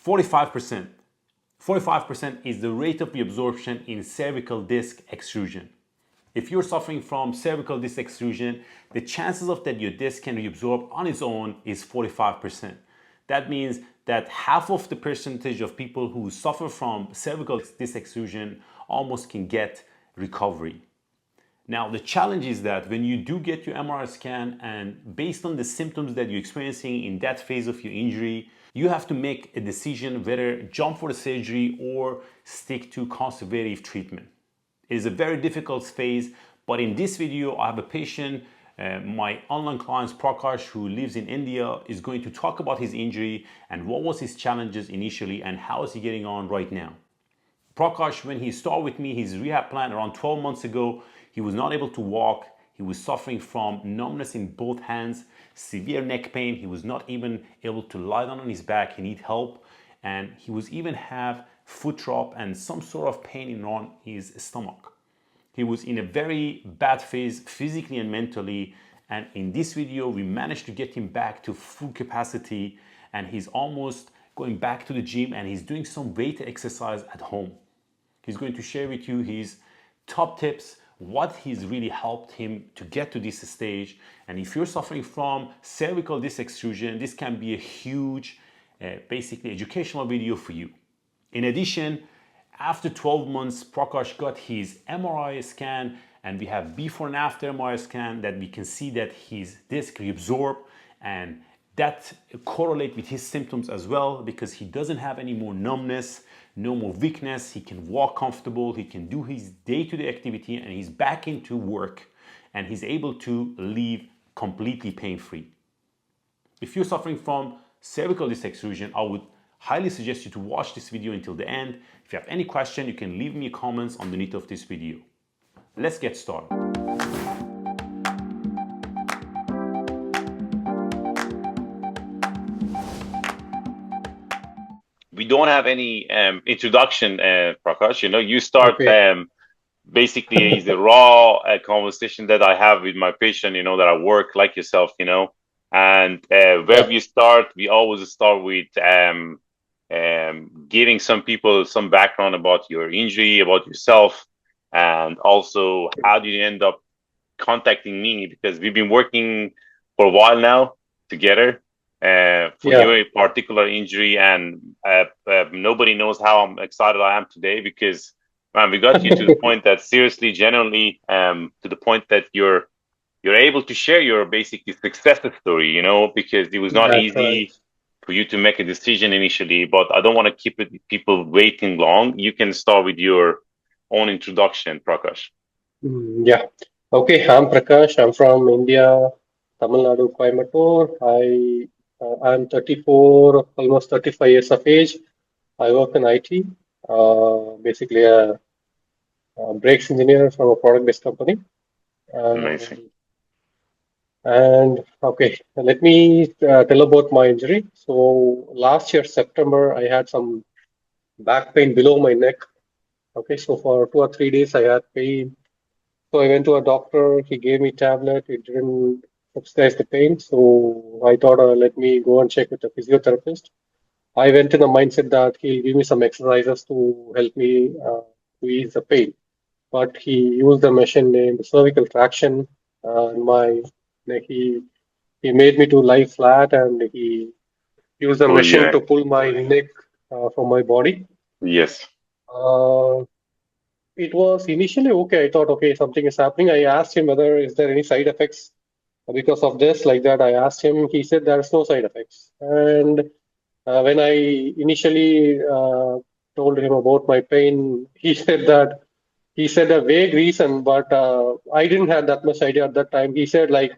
45%. 45% is the rate of reabsorption in cervical disc extrusion. If you're suffering from cervical disc extrusion, the chances of that your disc can reabsorb on its own is 45%. That means that half of the percentage of people who suffer from cervical disc extrusion almost can get recovery. Now, the challenge is that when you do get your MRI scan and based on the symptoms that you're experiencing in that phase of your injury, you have to make a decision whether jump for the surgery or stick to conservative treatment. It is a very difficult phase, but in this video, I have a patient, my online client Prakash, who lives in India, is going to talk about his injury and what was his challenges initially and how is he getting on right now. Prakash, when he started with me, his rehab plan around 12 months ago, he was not able to walk. He was suffering from numbness in both hands, severe neck pain. He was not even able to lie down on his back. He needed help. And he was even have foot drop and some sort of pain around his stomach. He was in a very bad phase physically and mentally. And in this video, we managed to get him back to full capacity. And he's almost going back to the gym and he's doing some weight exercise at home. He's going to share with you his top tips, what he's really helped him to get to this stage. And if you're suffering from cervical disc extrusion, this can be a huge, basically educational video for you. In addition, after 12 months, Prakash got his MRI scan and we have before and after MRI scan that we can see that his disc reabsorbed, and that correlate with his symptoms as well because he doesn't have any more numbness, no more weakness, he can walk comfortable, he can do his day-to-day activity and he's back into work and he's able to live completely pain-free. If you're suffering from cervical disc extrusion, I would highly suggest you to watch this video until the end. If you have any question, you can leave me comments underneath of this video. Let's get started. We don't have any introduction, Prakash. You know, you start basically is the raw conversation that I have with my patient, you know, that I work like yourself, you know. And where we start, we always start with giving some people some background about your injury, about yourself, and also how do you end up contacting me, because we've been working for a while now together. For your particular injury, and nobody knows how excited I am today because, man, we got you to the point that seriously, genuinely, to the point that you're able to share your basically success story, you know, because it was not easy for you to make a decision initially, but I don't want to keep people waiting long. You can start with your own introduction, Prakash. Yeah. Okay, I'm Prakash. I'm from India, Tamil Nadu, Coimbatore. I'm 34, almost 35 years of age. I work in IT, basically a brakes engineer from a product-based company. Amazing. And okay, let me tell about my injury. So last year, September, I had some back pain below my neck. Okay, so for 2 or 3 days, I had pain. So I went to a doctor. He gave me tablet. It didn't subsidize the pain. So I thought, let me go and check with a physiotherapist. I went in the mindset that he'll give me some exercises to help me to ease the pain. But he used a machine named cervical traction in my neck. He made me to lie flat and he used a machine to pull my neck from my body. Yes. It was initially okay. I thought, okay, something is happening. I asked him whether is there any side effects because of this, like that. I asked him. He said there's no side effects. And when I initially told him about my pain, he said a vague reason, but I didn't have that much idea at that time. He said like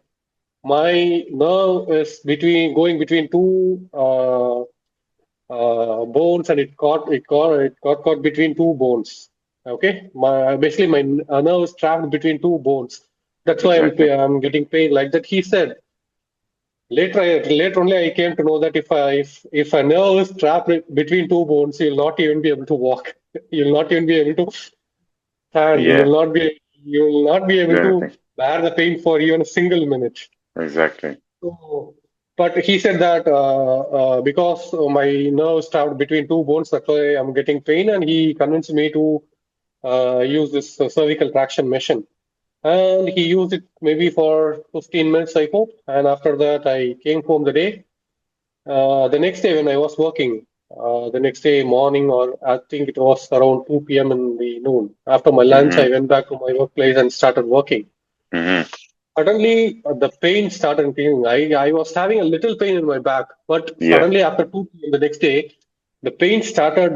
my nerve is going between two bones, and it got caught between two bones. Okay, basically my nerve is trapped between two bones. That's why I'm getting pain like that. He said. Later only I came to know that if a nerve is trapped between two bones, you'll not even be able to walk. You'll not even be able to stand. Yeah. You will not be able to bear the pain for even a single minute. Exactly. So But he said that because my nerves traveled between two bones, that's why I'm getting pain, and he convinced me to use this cervical traction machine. And he used it maybe for 15 minutes, I hope. And after that, I came home the day. The next day, when I was working, the next day morning, or I think it was around 2 p.m. in the noon. After my lunch, Mm-hmm. I went back to my workplace and started working. Mm-hmm. Suddenly, the pain started increasing. I was having a little pain in my back, but Yeah. suddenly after 2 p.m. the next day, the pain started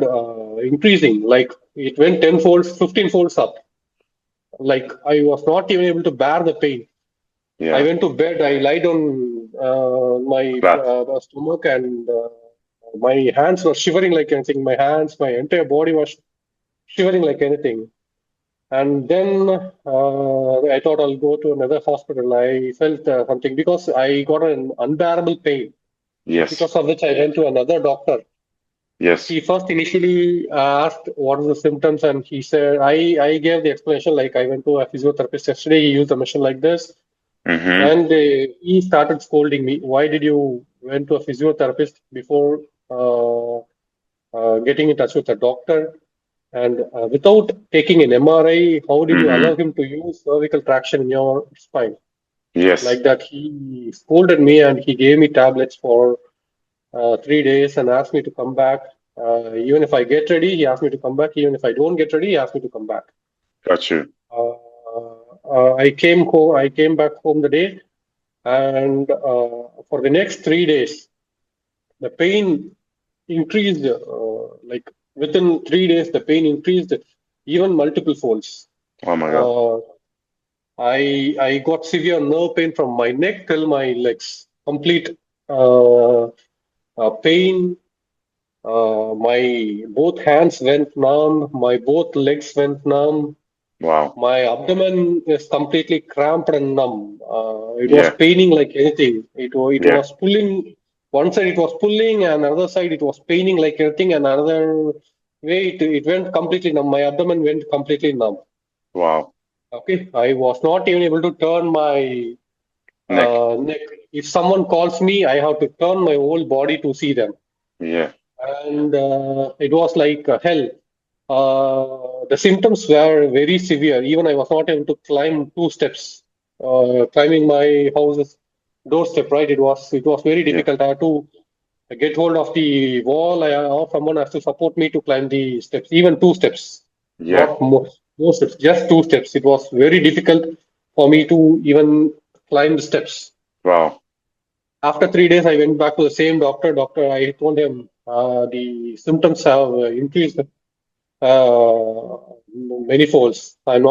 increasing. Like it went 10 folds, 15 folds up. Like I was not even able to bear the pain. I Yeah. went to bed. I lied on my Flat. stomach, and my hands were shivering like anything. My hands, my entire body was shivering like anything. And then I thought I'll go to another hospital. I felt something because I got an unbearable pain, Yes. because of which I went to another doctor. Yes. He first initially asked what are the symptoms, and he said, I gave the explanation like I went to a physiotherapist yesterday. He used a machine like this, Mm-hmm. and he started scolding me. Why did you went to a physiotherapist before getting in touch with a doctor? And without taking an MRI, how did you Mm-hmm. allow him to use cervical traction in your spine? Yes. Like that, he scolded me and he gave me tablets for 3 days and asked me to come back. Even if I get ready, he asked me to come back. Even if I don't get ready, he asked me to come back. Got you. I came home. I came back home the day, and for the next 3 days, the pain increased. Like within 3 days, the pain increased even multiple folds. Oh my God. Uh, I got severe nerve pain from my neck till my legs. Complete uh, pain. My both hands went numb. My both legs went numb. Wow. My abdomen is completely cramped and numb. It was Yeah. paining like anything. It Yeah. was pulling. One side it was pulling, and another side it was paining like anything. And another way it went completely numb. My abdomen went completely numb. Wow. Okay, I was not even able to turn my Neck. neck. If someone calls me, I have to turn my whole body to see them, Yeah. and it was like hell. The symptoms were very severe. Even I was not able to climb 2 steps. Climbing my house's doorstep, right? It was very Yeah. difficult. I had to get hold of the wall. Or someone has to support me to climb the steps, even 2 steps, Yeah. not more steps, just 2 steps. It was very difficult for me to even climb the steps. Wow. After 3 days, I went back to the same doctor. Doctor, I told him the symptoms have increased uh, many folds. I'm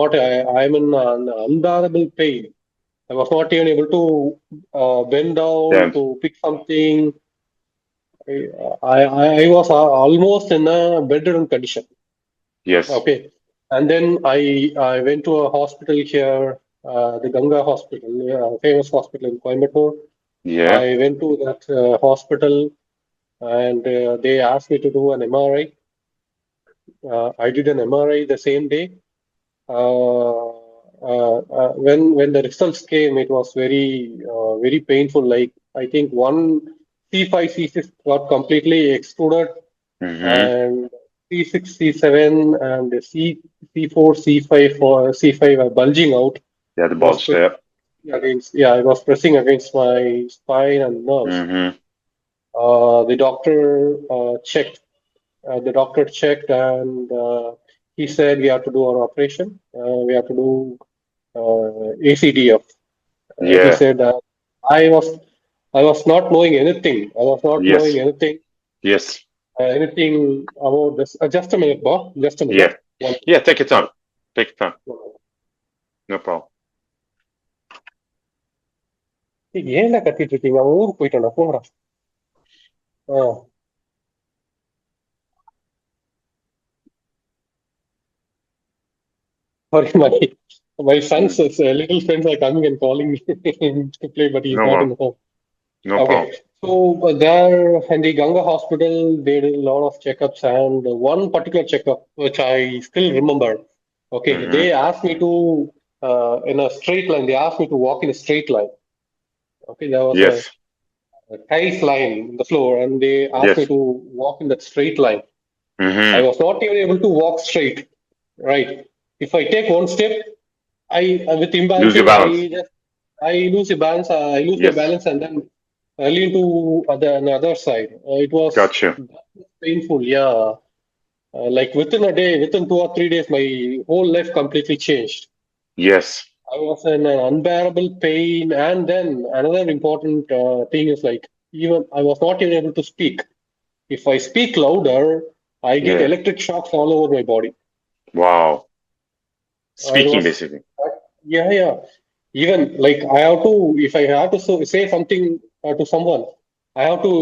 in an unbearable pain. I was not even able to bend down Damn. to pick something. I was almost in a bedridden condition. Yes. Okay. And then I went to a hospital here, the Ganga Hospital, famous hospital in Coimbatore. Yeah. I went to that hospital, and they asked me to do an MRI. I did an MRI the same day. When the results came, it was very painful. Like I think one C5 C6 got completely extruded, Mm-hmm. and C6 C7 and the C4 C5 or C5 are bulging out. Yeah. The It was bulge pressing there. against, yeah, it was pressing against my spine and nerves. Mm-hmm. The doctor checked. The doctor checked, and he said we have to do our operation. We have to do ACDF. He Yeah. said I was I was not knowing anything. I was not knowing Yes. anything Yes. anything about this. Just a minute, Bob. Just a Yeah. minute. One. Yeah. Take your time. Take your time. No problem. ஏன்டா கத்திட்டு இருக்கீங்க? அவன் ஊருக்கு போயிட்டான்டா, போங்கடா. Sorry, my son's Mm. little friends are coming and calling me to play, but he's No not problem. in home. No Okay, problem. so there in the Ganga hospital, they did a lot of checkups, and one particular checkup, which I still remember. Okay, Mm-hmm. they asked me to in a straight line. They asked me to walk in a straight line. Okay, there was a Yes. tiles line in the floor, and they asked me Yes. to walk in that straight line. I Mm-hmm. was not even able to walk straight. Right. If I take one step, I with Lose your imbalancing, balance. I lose the balance. I lose my Yes. balance, and then I lean to another side. It was Gotcha. that was painful. Yeah. Like within a day, within 2 or 3 days, my whole life completely changed. Yes. I was in an unbearable pain, and then another important thing is like even I was not even able to speak. If I speak louder, I get Yeah. electric shocks all over my body. Wow. It Speaking was, basically. yeah, yeah. Even like I have to, if I have to say something to someone, I have to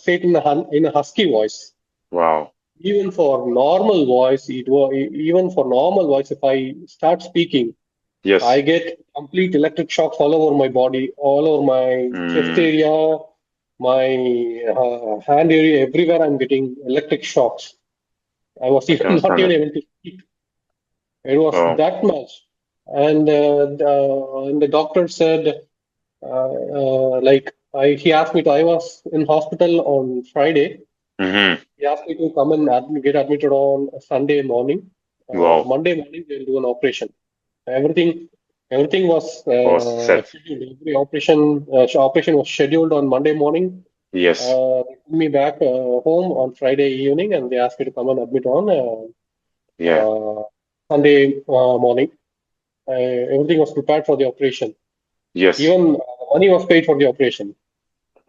say it in in a husky voice. Wow. Even for normal voice, even for normal voice. If I start speaking, I Yes. get complete electric shocks all over my body, all over my chest Mm, area, my hand area, everywhere. I'm getting electric shocks. I was I can even not understand even it. able to speak. It was Oh. that much. And the doctor said, he asked me to, I was in hospital on Friday. Mm-hmm. He asked me to come and get admitted on Sunday morning. Wow. Monday morning, they'll do an operation. Everything, everything was Oh, set. scheduled. Every operation was scheduled on Monday morning. Yes. They took me back home on Friday evening, and they asked me to come and admit on Yeah. uh, Sunday morning. Everything was prepared for the operation. Yes. Even money was paid for the operation.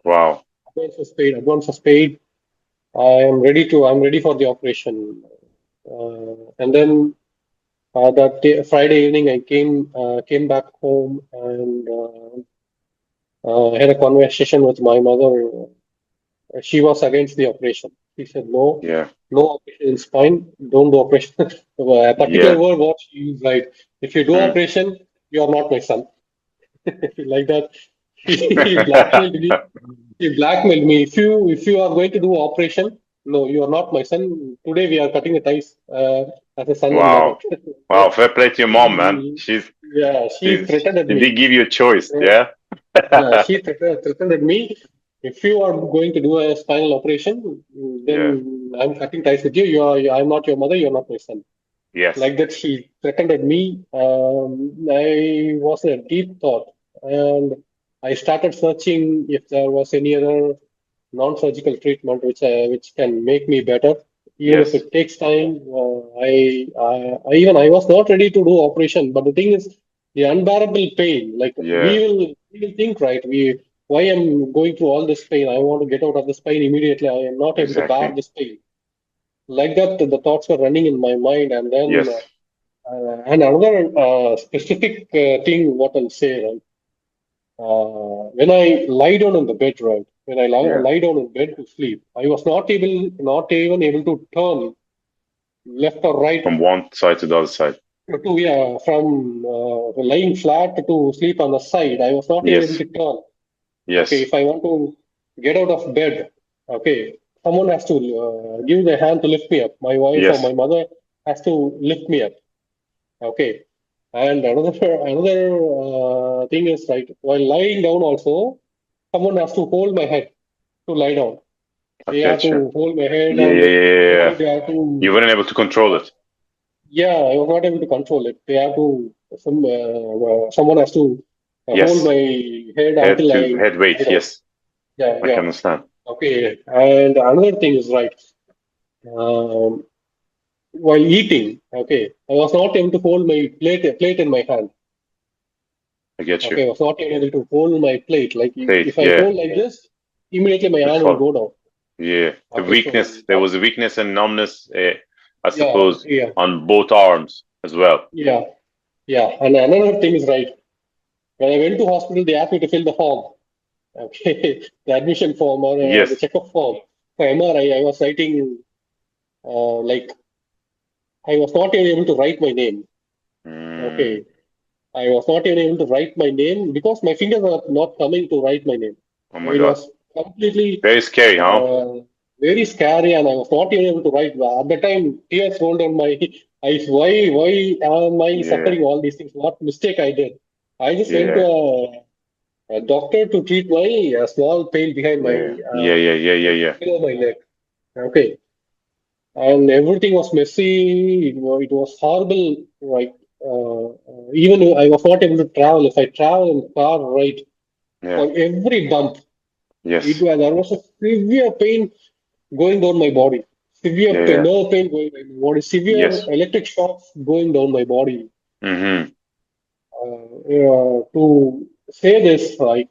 Wow. Advance was paid. Advance was paid. I'm ready for the operation. And then that day, Friday evening, I came back home and had a conversation with my mother. She was against the operation. She said, no, Yeah. no operation in spine. Don't do operation. A particular Yeah. word what she used, right? If you do Mm. operation, you are not my son. Like that. He blackmailed me. He blackmailed me. If you are going to do operation, no, you are not my son. Today we are cutting the ties as a son and mother. Wow. Wow. Fair play to your mom, man. She, yeah, she She's threatened at she me. did give you a choice. Uh, Yeah. she threatened at me. If you are going to do a spinal operation, Yeah. then I'm cutting ties with you. I'm not your mother. You're not my son. Yes. Like that, she threatened at me. I was in a deep thought, and I started searching if there was any other non-surgical treatment which can make me better, even if Yes. it takes time. I was not ready to do operation, but the thing is, the unbearable pain. Like Yeah. we will think, right? Why I'm going through all this pain? I want to get out of this pain immediately. I am not able to bear Exactly. this pain. Like that, the thoughts were running in my mind, and then Yes. and another specific thing, what I'll say, right? When I lie down on the bed, right? When I Yeah. lie down in bed to sleep, I was not even able to turn left or right From one side to the other side. from lying flat to sleep on the side. I was not even able Yes. to turn. Okay, Yes. if I want to get out of bed, okay, someone has to give their hand to lift me up. My wife or Yes. my mother has to lift me up. Okay. And another thing is right while lying down also someone has to hold my head to lie down. I They have get to you. hold my head Yeah. and Yeah. Yeah. Yeah. maybe Yeah. they have to You weren't able to control it. yeah I was not able to control it. They have to someone has to hold Yes. my head Head until I to head lie weight. down. Yes. Yeah, I yeah. can understand. Okay. And another thing is right. Um, while eating, okay, I was not able to hold my plate in my hand. I get you. Okay, I was not able to hold my plate. Like Plate. if I Yeah. hold like this, immediately my It hand will fall. go down. Yeah. The Okay, so weakness. There that was a weakness and numbness. I yeah, suppose yeah, on both arms as well. yeah, yeah. And another thing is right. When I went to hospital, they asked me to fill the form. Okay, the admission form or the Yes. checkup form for MRI. I was writing like I was not even able to write my name. Mm. Okay, I was not even able to write my name because my fingers were not coming to write my name. Oh my It God. was completely Very scary, huh? uh, very scary, and I was not even able to write. At the time, tears rolled down my eyes. Why am I Yeah. suffering all these things? What mistake I did? I just went to Yeah. a doctor to treat my small pain behind my Yeah. below my neck. Okay, and everything was messy. It was horrible. Like even I was not able to travel. If I travel in car, right, Yeah. on every bump, Yes. there was a severe pain going down my body. Severe pain, Yeah. nerve pain going down my body. Severe Yes. electric shocks going down my body. Mm-hmm. To say this, like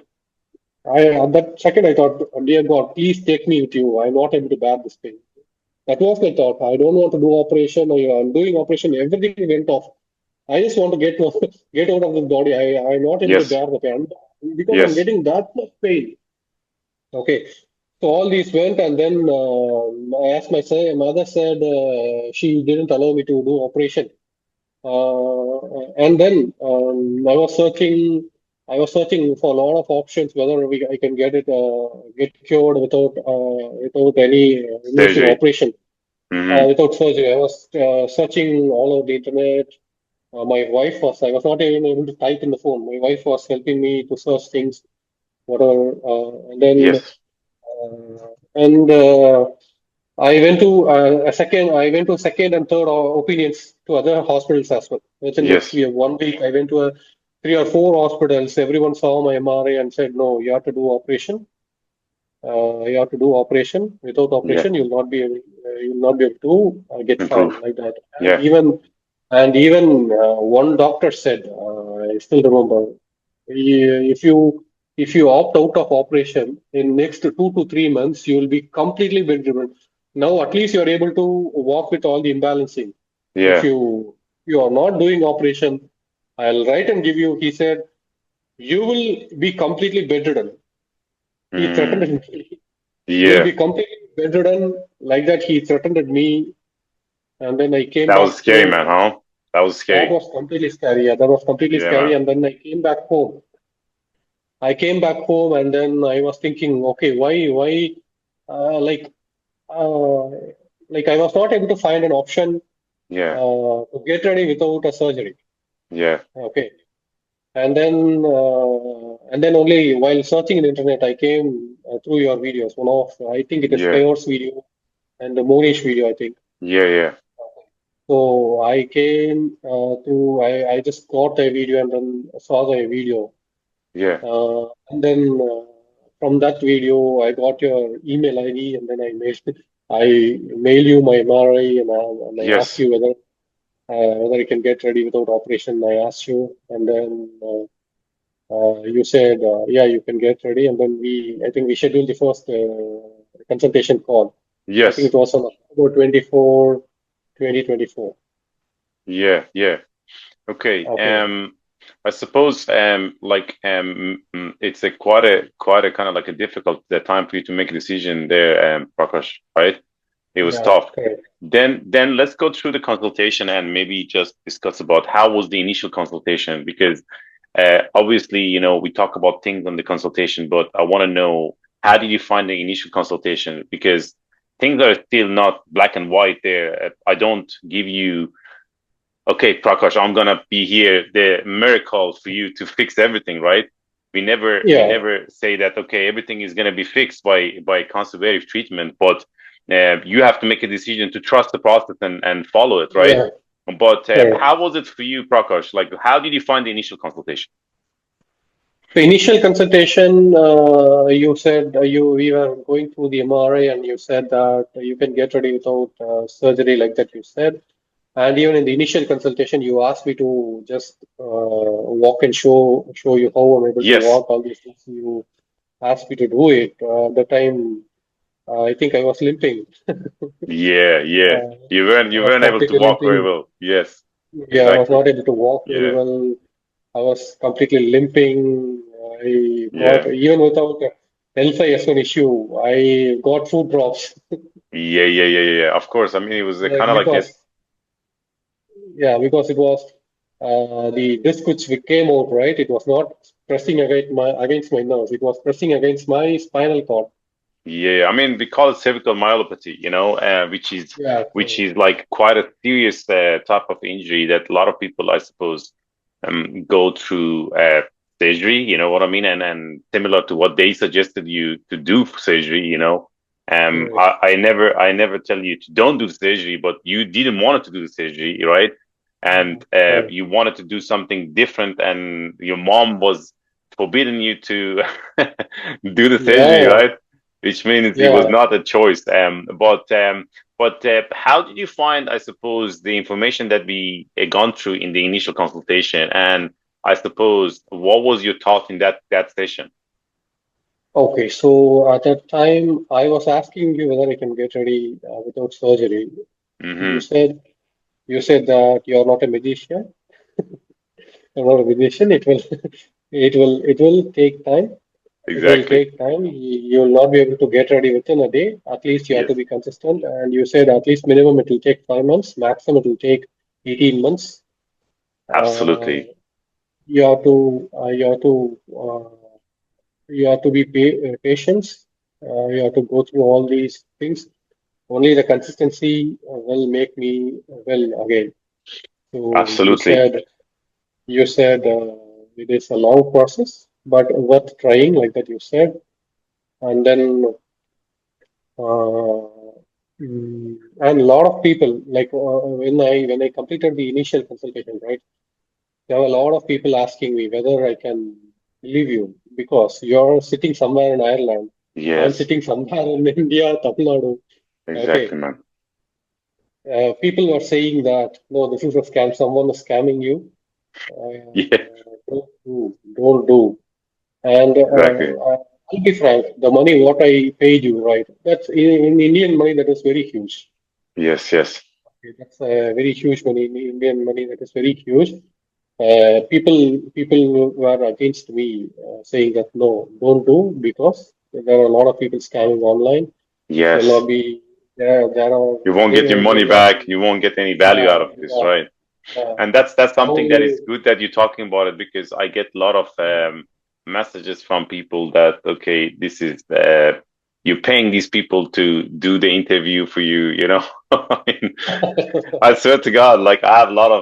at that second, I thought, dear God, please take me with you. I'm not able to bear this pain. That was my thought. I don't want to do operation. I'm doing operation. Everything went off. I just want to get get out of this body. I'm not able to Yes. bear the pain because I'm Yes. getting that much pain. Okay. So all these went, and then as mother said, she didn't allow me to do operation. And then I was searching for a lot of options whether I can get cured without any invasive Surgery. operation, Mm-hmm. without surgery. I was searching all over the internet. I was not even able to type in the phone. My wife was helping me to search things, whatever. And then Yes. and I went to second and third opinions to other hospitals as well. Within next Yes. week, 1 week, I went to three or four hospitals. Everyone saw my MRI and said, no, you have to do operation. You have to do operation. Without Yeah. operation, you'll not be able to get fine Improve. like that. Yeah. And even one doctor said, I still remember, if you opt out of operation in next 2 to 3 months, you will be completely bedridden. Now at least you are able to walk with all the imbalancing. If Yeah. you are not doing operation, I'll write and give you. He said you will be completely bedridden. He threatened Mm. me. You will Yeah. be completely bedridden like that. He threatened me, and then I came That back was scary, home. man, huh? That was That scary. was completely scary. Yeah, that was completely Yeah, scary. man. And then I came back home. And then I was thinking, okay, why, uh, like, uh, I was not able to find an option Yeah. to get ready without a surgery. Yeah. Okay, and then only while searching in the internet, I came through your videos. One of, I think it is Yeah. Kayor's video and the Monish video, I think. Yeah. So I came I just got the video and then saw the video. Yeah. And then from that video, I got your email ID, and then I mail you my MRI, and I ask Yes. you whether you can get ready without operation. I asked you, and then you said, yeah, you can get ready. And then I think we scheduled the first consultation call. I think Yes. it was on October 2024. Yeah. Okay. Okay. I suppose it's a quite a kind of like a difficult time for you to make a decision there, Prakash, right? It was Yeah, tough. correct. Then let's go through the consultation and maybe just discuss about how was the initial consultation, because obviously, we talk about things on the consultation, but I want to know, how did you find the initial consultation? Because things are still not black and white there. I don't give you, okay, Prakash, I'm gonna be here, the miracle for you to fix everything, right? We Yeah, never say that, okay, everything is gonna be fixed by conservative treatment, but you have to make a decision to trust the process and follow it, right? yeah, But correct. how was it for you, Prakash? Like, how did you find the initial consultation? So initial consultation, you said we were going through the MRI, and you said that you can get ready without surgery, like that you said. And even in the initial consultation, you asked me to just walk and show you how I'm able to Yes. walk, all these things. You asked me to do it. At the time, I think I was limping. Yeah. You I was weren't able to completely walk very limping. well. Yes, Yeah, I was exactly. not able to walk very Yeah, well. I was completely limping. I got, yeah, even without a L5S1 issue, I got food drops. yeah. Of course. I mean, it was a kind Like of like a, because it was the disc which came out, right? It was not pressing against my nerves. It was pressing against my spinal cord. yeah. I mean, we call it cervical myelopathy, Yeah, which is like quite a serious type of injury that a lot of people, I suppose, go through. surgery, you know what I mean? And similar to what they suggested you to do for surgery, you know. Right. I never tell you to don't do the surgery, but you didn't want to do the surgery, right? And Right. you wanted to do something different, and your mom was forbidding you to do the surgery, Yeah. right? Which means it was Yeah. not a choice. But how did you find, I suppose, the information that we gone through in the initial consultation? And I suppose, what was your thought in that session? Okay. So at that time, I was asking you whether I can get ready without surgery. You Mm-hmm. said you said that you are not a magician. You're not a magician. It will it will take time. It will Exactly. take time. You will not be able to get ready within a day. At least you have Yes. to be consistent. And you said at least minimum it will take 5 months. Maximum it will take 18 months. Uh, Absolutely. you have to you have to be patient. You have to go through all these things. Only the consistency will make me well again. So Absolutely. you said it is a long process, but worth trying, like that you said. And then and a lot of people, like when I completed the initial consultation, right? There were a lot of people asking me whether I can leave you because you're sitting somewhere in Ireland. I'm Yes. sitting somewhere in India, Tamil Nadu. Exactly, Okay. man. People were saying that, no, this is a scam. Someone is scamming you. Yeah. Don't do. And Exactly. I'll be frank, the money what I paid you, right? That's in Indian money, that is very huge. Yes. Yes. Okay, that's very huge money in Indian money. That is very huge. People were against me, saying that no, don't do because there are a lot of people scamming online. It will Yes. not be there. There are You won't get your money will not back. be. You won't get any value out of this, Yeah, right? yeah. And that's something that So is good that you're talking about it, because I get a lot of messages from people that, okay, this is you're paying these people to do the interview for you, you know. I mean, I swear to God, like I have a lot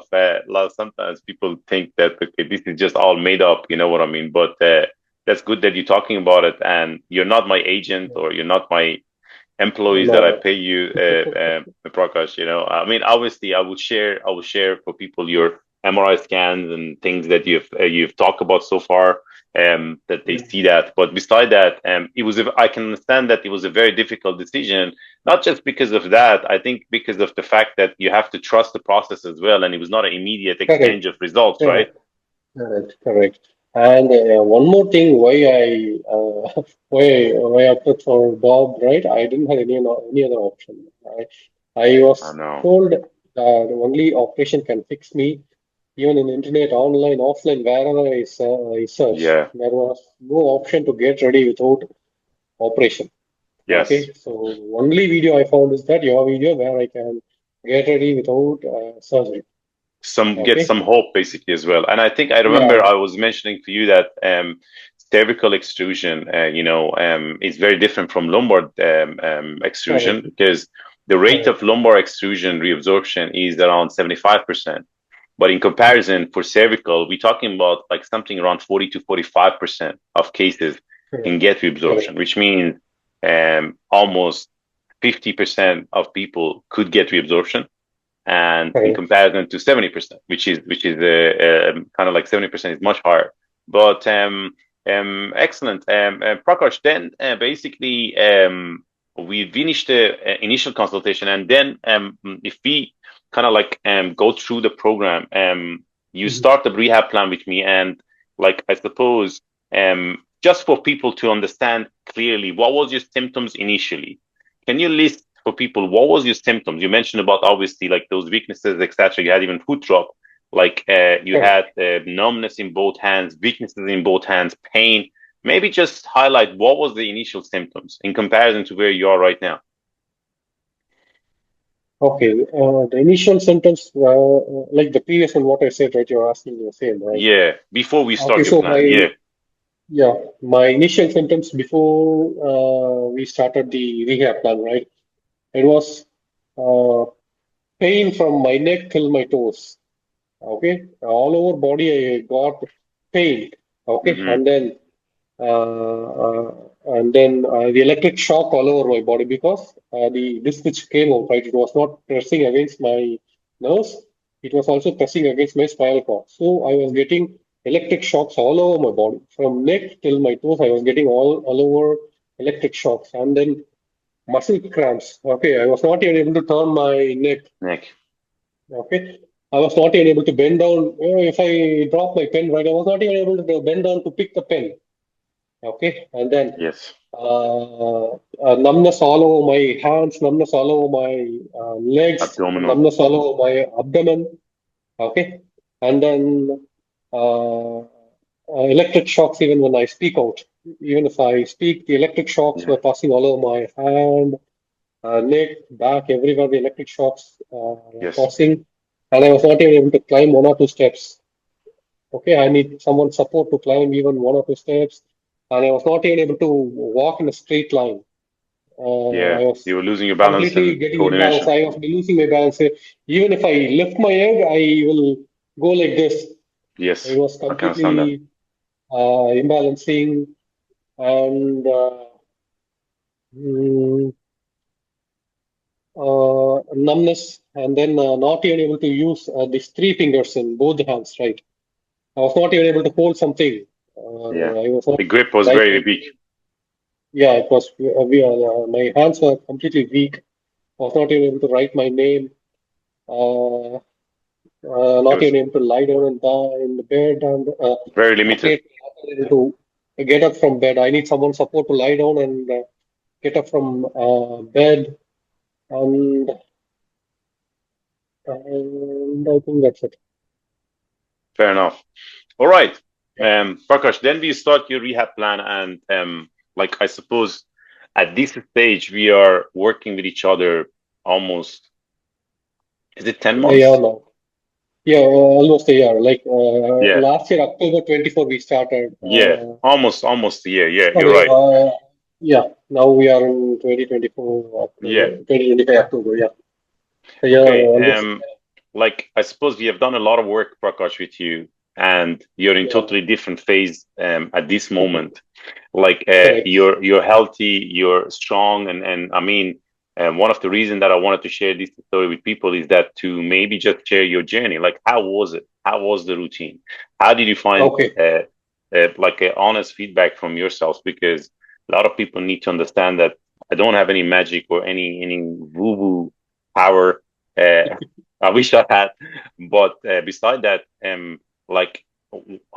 of sometimes people think that, okay, this is just all made up, you know what I mean? But that's good that you're talking about it, and you're not my agent, or you're not my employees that I no, pay you, Prakash. You know, I mean, obviously, I will share for people your MRI scans and things that you've talked about so far, that they see that. But beside that, I can understand that it was a very difficult decision, not just because of that. I think because of the fact that you have to trust the process as well, and it was not an immediate correct, exchange of results, right? correct. Correct. And one more thing, why I opted for Bob, right? I didn't have any other option. I I was know. told that only operation can fix me. Even in internet, online, offline, wherever I searched, Yeah. there was no option to get ready without operation. Yes. Okay, so only video I found is that your video where I can get ready without surgery. Get Okay, some hope basically as well. And I think I remember yeah, I was mentioning to you that cervical extrusion, is very different from lumbar extrusion, correct, because the rate correct, of lumbar extrusion reabsorption is around 75%. But in comparison, for cervical, we're talking about like something around 40 to 45% of cases can correct, get reabsorption, correct. which means almost 50% of people could get reabsorption, and in Correct. comparison to 70%, which is kind of like 70% is much higher. But excellent, Prakash. Then basically we finished the initial consultation, and then if we kind of like go through the program, you Mhm. start the rehab plan with me, and like I suppose just for people to understand clearly, what was your symptoms initially? Can you list for people, what was your symptoms? You mentioned about obviously like those weaknesses, etc. You had even foot drop, like you Correct. had numbness in both hands, weaknesses in both hands, pain. Maybe just highlight what was the initial symptoms in comparison to where you are right now. Okay. The initial sentence, like the previous one, what I said, right? You're asking the same, right? Yeah, before we Okay. start your plan. Yeah. Yeah, my initial symptoms before we started the rehab plan, right? It was uh, pain from my neck till my toes. Okay. All over body, I got pain. Okay, Mm-hmm. and then the electric shock all over my body because the disc which came out, right, it was not pressing against my nerves, it was also pressing against my spinal cord. So I was getting electric shocks all over my body, from neck till my toes. I was getting all over electric shocks, and then muscle cramps. Okay, I was not even able to turn my neck. Neck. Okay, I was not even able to bend down. If I drop my pen, right, I was not even able to bend down to pick the pen. Okay, and then Yes. numbness all over my hands, numbness all over my legs, Abdominal. numbness all over my abdomen. Okay, and then electric shocks even when I speak out. Even if I speak, the electric shocks Yeah. were passing all over my hand, neck, back, everywhere. The electric shocks were Yes. passing, and I was not even able to climb one or two steps. Okay, I need someone support to climb even one or two steps, and I was not even able to walk in a straight line. Yeah. I was You were losing your balance completely and getting imbalanced. coordination. I was losing my balance. Even if I lift my head, I will go like this. I Yes. was I can understand that. completely imbalancing and mm, numbness, and then not even able to use these three fingers in both the hands. Right, I was not even able to hold something. Yeah. I was not The grip was right. very weak. Yeah, it was. My hands were completely weak. I was not even able to write my name. Uh, It not was even able to lie down in the bed, and very limited. definitely not able to get up from bed. I need someone support to lie down and get up from bed, and, and I think that's it. Fair enough. All right. Prakash, then we start your rehab plan, and like I suppose at this stage we are working with each other almost, is it 10 A year months? now. Yeah, almost a year. Like Yeah. last year, October 24, we started. Yeah. Almost a year. Yeah, you're Sorry, right. yeah, now we are in 2024 October, Yeah. 2025 October, yeah. So yeah, Okay. almost, Like I suppose we have done a lot of work, Prakash, with you, and you're in yeah, totally different phase at this moment. Like correct. you're healthy, you're strong, and I mean, one of the reasons that I wanted to share this story with people is that to maybe just share your journey. Like, how was it? How was the routine? How did you find Okay, like a honest feedback from yourselves? Because a lot of people need to understand that I don't have any magic or any woo woo power. I wish I had, but beside that, like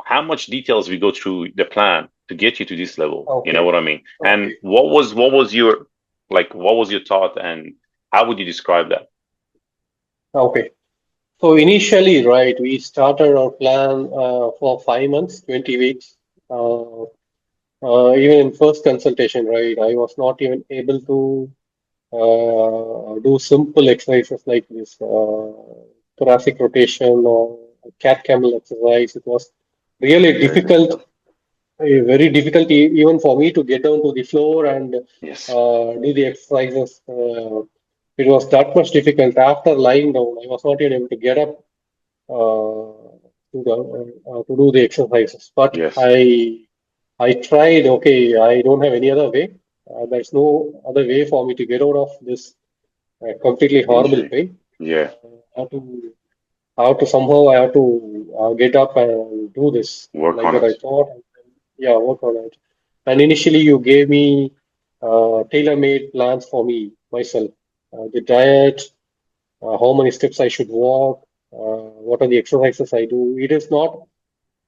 how much details we go through the plan to get you to this level. You know okay, what I mean? And okay, what was your like what was your thought and how would you describe that? okay. So initially, right, we started our plan for 5 months, 20 weeks. Uh, Even in first consultation, right, I was not even able to do simple exercises like this thoracic rotation or cat camel exercise. It was really Very difficult, difficult. very difficult even for me to get down to the floor and Yes. do the exercises. It was that much difficult. After lying down, I was not even able to get up to do the exercises. But Yes. I tried. Okay, I don't have any other way. There's no other way for me to get out of this completely horrible Injury. pain. Yeah. I have to, I have to somehow I have to get up and do this. Work Like on that, I it. thought. Yeah, work on it. And initially, you gave me tailor-made plans for me myself. The diet, how many steps I should walk, what are the exercises I do. It is not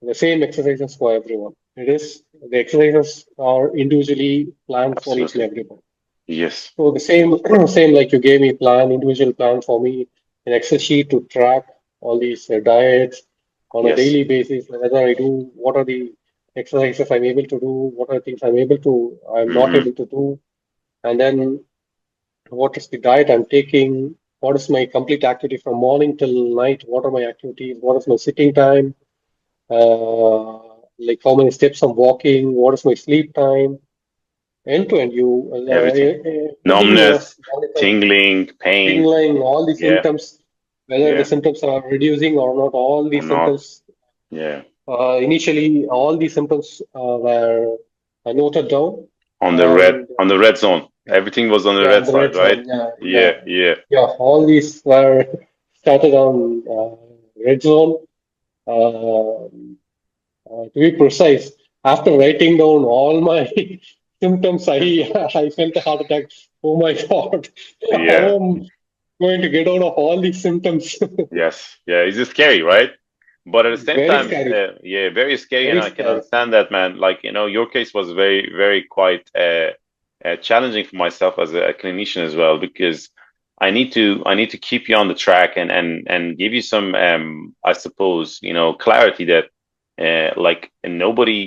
the same exercises for everyone. It is the exercises are individually planned for each and Absolutely. everyone. Yes. So the same, same like you gave me plan, individual plan for me, an Excel sheet to track all these diets on a Yes. daily basis, whether I do, what are the exercises I'm able to do, what are the things I'm not Mm-hmm. able to do, and then what is the diet I'm taking, what is my complete activity from morning till night, what are my activities, what is my sitting time, uh, like how many steps I'm walking, what is my sleep time, end to end. Everything. Everything Numbness, was monitored, tingling, pain. tingling, all the Yeah. symptoms, whether the Yeah. symptoms are reducing or not, all Or these not. symptoms Yeah. Initially, all the symptoms were noted down, and On the red zone. Everything was on the yeah, red on the side, red right? zone, yeah, yeah, Yeah, yeah. yeah. All these were started on red zone. Uh, to be precise, after writing down all my symptoms, I felt a heart attack. Oh my God, how Yeah. am I going to get out of all these symptoms? Yes. Yeah. It's scary, right? But at the same Very time, scary, yeah, very scary, and very I can scary. understand that, man. Like, your case was very, very quite challenging for myself as a clinician as well, because I need to keep you on the track and give you some, I suppose, clarity that, like, nobody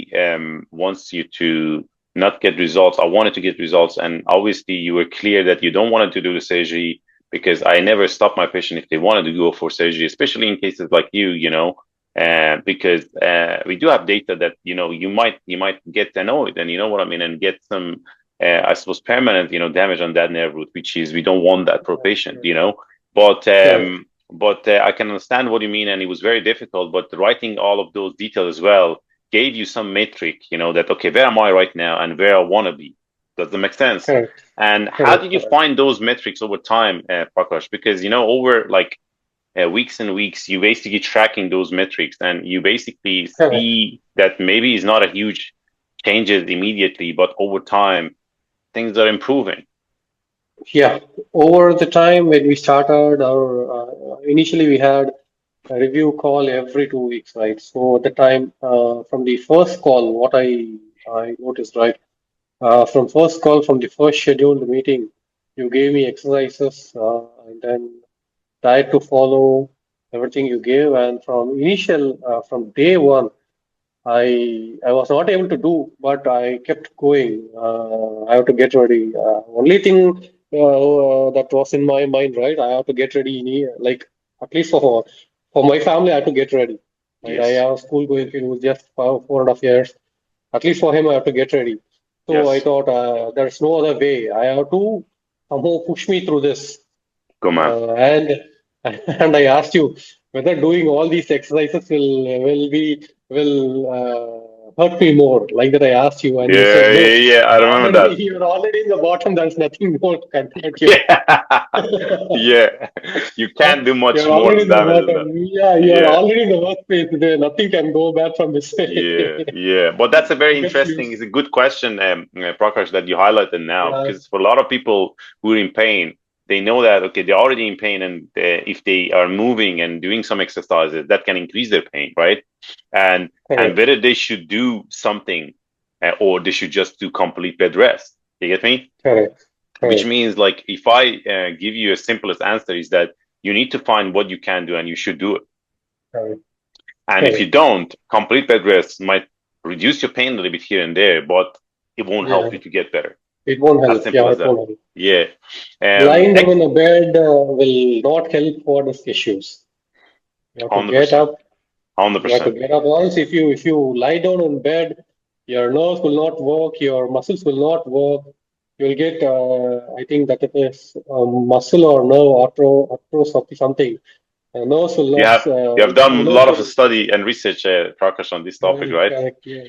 wants you to not get results. I wanted to get results, and obviously, you were clear that you don't want to do the surgery, because I never stop my patient if they wanted to go for surgery, especially in cases like because we do have data that you might get annoyed, and you know what I mean, and get some I suppose permanent damage on that nerve root, which is we don't want that for patient, but Correct. I can understand what you mean, and it was very difficult, but writing all of those details as well gave you some metric, that okay, where am I right now and where I want to be. Does that make sense? Correct. And how Correct. did you Correct. find those metrics over time, Prakash? Because over like weeks and weeks, you basically tracking those metrics, and you basically Correct. see that maybe it's not a huge changes immediately, but over time things are improving. Yeah. Over the time when we started our initially we had a review call every 2 weeks, right? So at the time from the first call, what I noticed, right? From first call, from the first scheduled meeting, you gave me exercises and then diet to follow, everything you gave, and from day one, I was not able to do, but I kept going. I have to get ready. Only thing that was in my mind, right? I have to get ready. Like at least for my family, I have to get ready. Right? I Yes, have a school going kid who's just 4.5 years. At least for him, I have to get ready. So I yes, thought there's no other way. I have to somehow push me through this. go man. And and I asked you whether doing all these exercises will hurt me more. Like that, I asked you, and you Yeah, said no. yeah, yeah. I remember that. You're already in the bottom. There's nothing more can hurt you. Yeah, yeah. You can't do much You're more already in the damage than that. bottom. Yeah, you're Yeah. already in the workplace. There, nothing can go bad from this Yeah, way. yeah, but that's a very Because interesting. It's a good question, Prakash, that you highlighted now, yeah, because for a lot of people who are in pain, they know that okay, they're already in pain, and if they are moving and doing some exercises, that can increase their pain, right? And correct, whether they should do something, or they should just do complete bed rest. You get me? correct, Which correct, means, like, if I give you a simplest answer, is that you need to find what you can do, and you should do it. correct, And if you correct. don't, complete bed rest might reduce your pain a little bit here and there, but it won't Yeah, help you to get better. it won't As help. simple Yeah, as it that. won't help. Yeah. Lying down in a bed will not help for these issues. You have to get 100%. up. You have to 100%. get up once. If you lie down in bed, your nerves will not work. Your muscles will not work. You'll get I think that it is muscle or nerve arthropathy something. Nerves will You not. have you have done a Nerves lot of will. study and research, Prakash, on this topic, right? Correct. Yeah.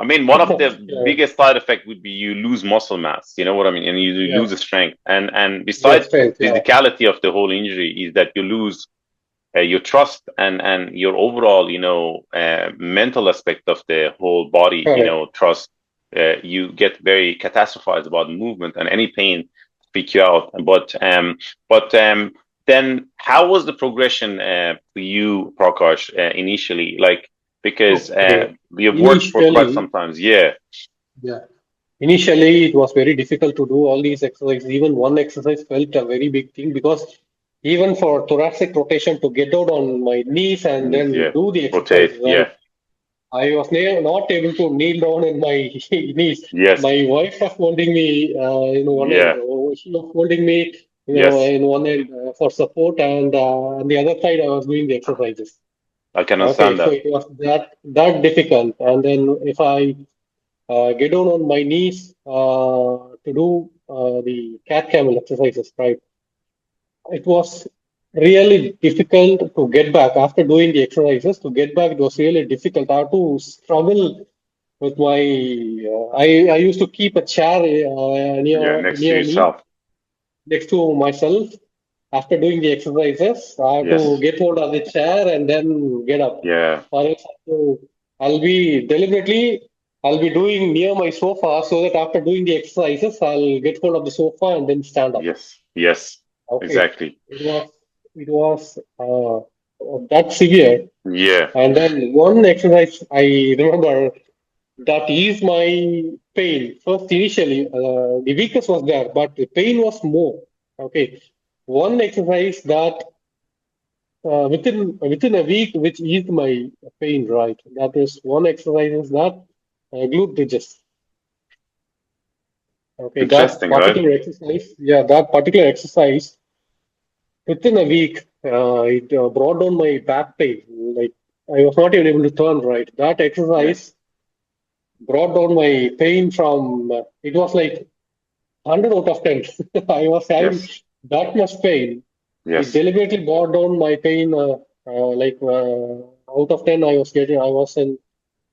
I mean, one of the Yeah. biggest side effect would be you lose muscle mass. You know what I mean? And you Yeah. lose the strength. And Yeah. besides Strength. Yeah. physicality of the whole injury is that you lose your trust and your overall mental aspect of the whole body, Correct. trust. You get very catastrophized about movement, and any pain freak you out. But then how was the progression for you, Prakash, initially, like, because Okay. we have worked for quite Initially, some times. Yeah. yeah. Initially, it was very difficult to do all these exercises. Even one exercise felt a very big thing because even for thoracic rotation to get out on my knees and Knees, then yeah. do the Rotate, exercise, right? yeah. I was not able to kneel down in my knees. Yes, My wife was holding me in one end. yeah. Oh, she was holding me, Yes, in one end for support, and on the other side, I was doing the exercises. I can Okay, understand so that. it was that difficult. And then if I get down on my knees to do the cat camel exercises, right? It was really difficult to get back after doing the exercises. To get back, it was really difficult. I had to struggle with my. I used to keep a chair Yeah, next to near me, yourself. next to myself. After doing the exercises, I have to Yes. get hold of the chair and then get up. Yeah. Or else I'll be deliberately, I'll be doing near my sofa so that after doing the exercises, I'll get hold of the sofa and then stand up. Yes. Yes. Okay. Exactly. It was that severe. Yeah. And then one exercise I remember that eased my pain. First, initially, the weakness was there, but the pain was more. Okay. One exercise that within a week, which eased my pain, right? That is one exercise is that glute bridges. Okay, that Interesting, right? particular exercise, yeah, that particular exercise within a week, it brought down my back pain. Like I was not even able to turn right. That Yeah. exercise brought down my pain from it was like 100 out of 10. I was having Yes. that much pain. It Yes. deliberately brought down my pain. Out of 10, I was in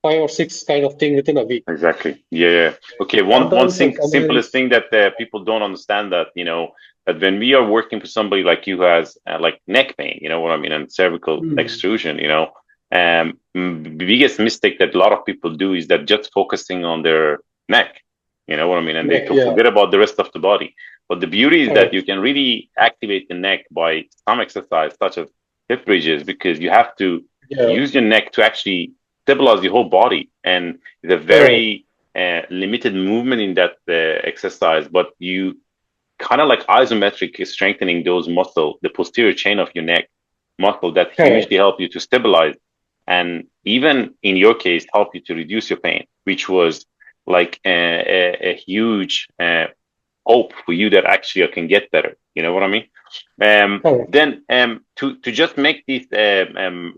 5 or 6 kind of thing within a week. Exactly. Yeah. Yeah. Okay. One Sometimes, thing, simplest sometimes, thing that people don't understand that that when we are working for somebody like you who has like neck pain, you know what I mean, and cervical hmm, extrusion, the biggest mistake that a lot of people do is that just focusing on their neck, you know what I mean, and they neck, can yeah, forget about the rest of the body. But the beauty is that you correct. can really activate the neck by some exercise such as hip bridges because you have to Yeah, use your neck to actually stabilize the whole body and the correct. very limited movement in that exercise, but you kind of like isometric is strengthening those muscle, the posterior chain of your neck muscle that hugely Correct. help you to stabilize and even in your case help you to reduce your pain, which was like a huge hope for you that actually you can get better. You know what I mean? Correct. Then to just make this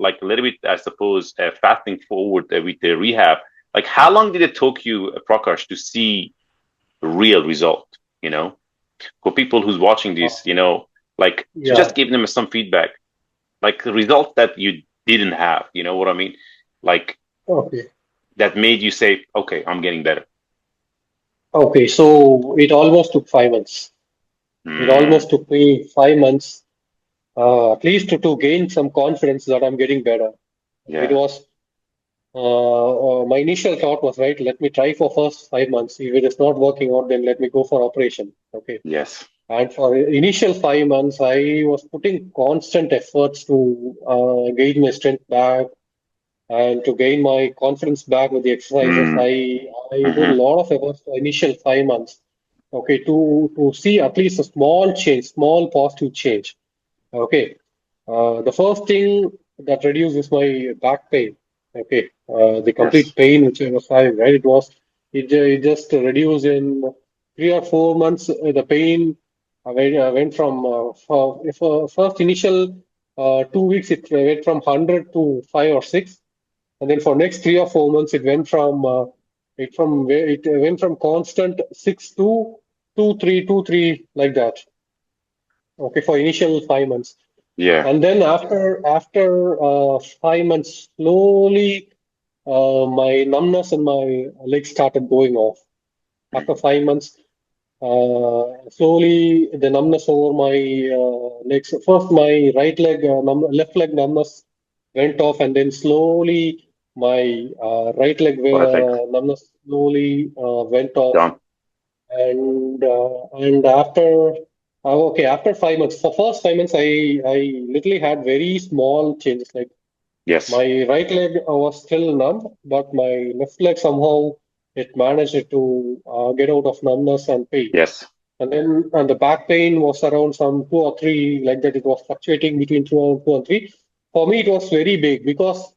like a little bit, I suppose, fasting forward with the rehab. Like, how long did it take you, Prakash, to see real result? You know, for people who's watching Uh, this, like to yeah. just give them some feedback, like the results that you didn't have. You know what I mean? Like Okay. that made you say, okay, I'm getting better. Okay. So it almost took 5 months. It Mm, almost took me 5 months, at least to gain some confidence that I'm getting better. It yeah. was my initial thought was right. Let me try for first 5 months. If it is not working out, then let me go for operation. Okay. Yes. And for initial 5 months, I was putting constant efforts to gain my strength back and to gain my confidence back with the exercises. Mm, I did a hmm. lot of efforts for initial 5 months. Okay, to see at least a small change, small positive change. Okay, the first thing that reduces my back pain. Okay, the Yes. complete pain which I was having, right? It just reduced in 3 or 4 months. The pain went from first initial 2 weeks it went from 100 to 5 or 6, and then for next 3 or 4 months it went from constant 6 to 2, 3, 2, 3 like that. Okay, for initial 5 months. Yeah. And then after 5 months, slowly my numbness in my legs started going off. After Mm, 5 months, slowly the numbness over my legs. First, my left leg numbness went off, and then slowly my right leg right leg numbness slowly went off. done. And after 5 months, for first 5 months, I literally had very small changes. Like Yes. my right leg was still numb, but my left leg somehow it managed to get out of numbness and pain. Yes. And the back pain was around some 2 or 3, like that. It was fluctuating between two and three. For me, it was very big because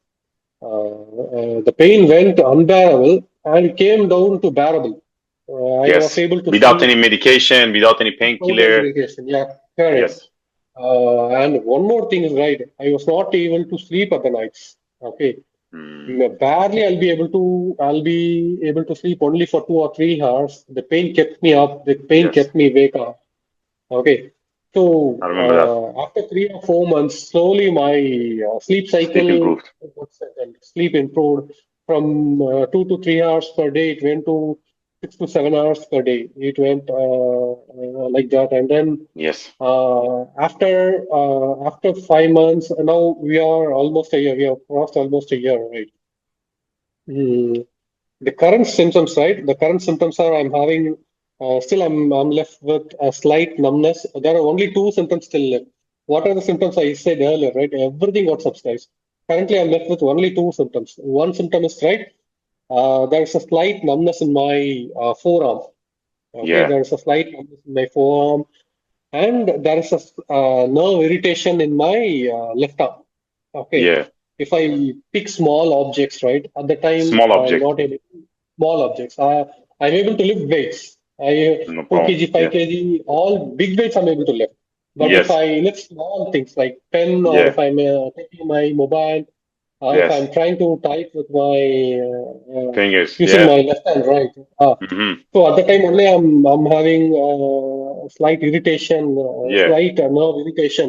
the pain went unbearable and came down to bearable. I was Yes. able to Without sleep any medication, without any without any painkiller. medication. Yeah, correct. Yes. And one more thing is right. I was not able to sleep at the nights. Okay. Mm, Barely I'll be able to sleep only for 2 or 3 hours. The pain kept me up. The pain yes. kept me wake up. Okay. So I remember that. after 3 or 4 months, slowly my sleep Sleep cycle, improved. sleep improved from 2 to 3 hours per day. It went to 6 to 7 hours per day. It went like that, and then Yes. after 5 months, now we are almost a year. We have crossed almost a year, right? Mm. The current symptoms, right? The current symptoms are I'm having still I'm left with a slight numbness. There are only two symptoms still left. What are the symptoms I said earlier, right? Everything got subsidized. Currently, I'm left with only two symptoms. One symptom is right. There's a slight numbness in my forearm. Okay, Yeah. there's a slight numbness in my forearm, and there is a nerve irritation in my left arm. Okay, Yeah. if I pick small objects, right, at the time Small I'm object. not able. Small objects. I'm able to lift weights. I No 4 problem. kg, Yeah. 5 kg, all big weights I'm able to lift. But if Yes. I lift small things like pen, or Yeah. if I'm taking my mobile, if Yes. I'm trying to type with my Fingers. using Yeah. my left hand, right? Hmm. So at the time only I'm having slight irritation, Yeah. slight nerve irritation.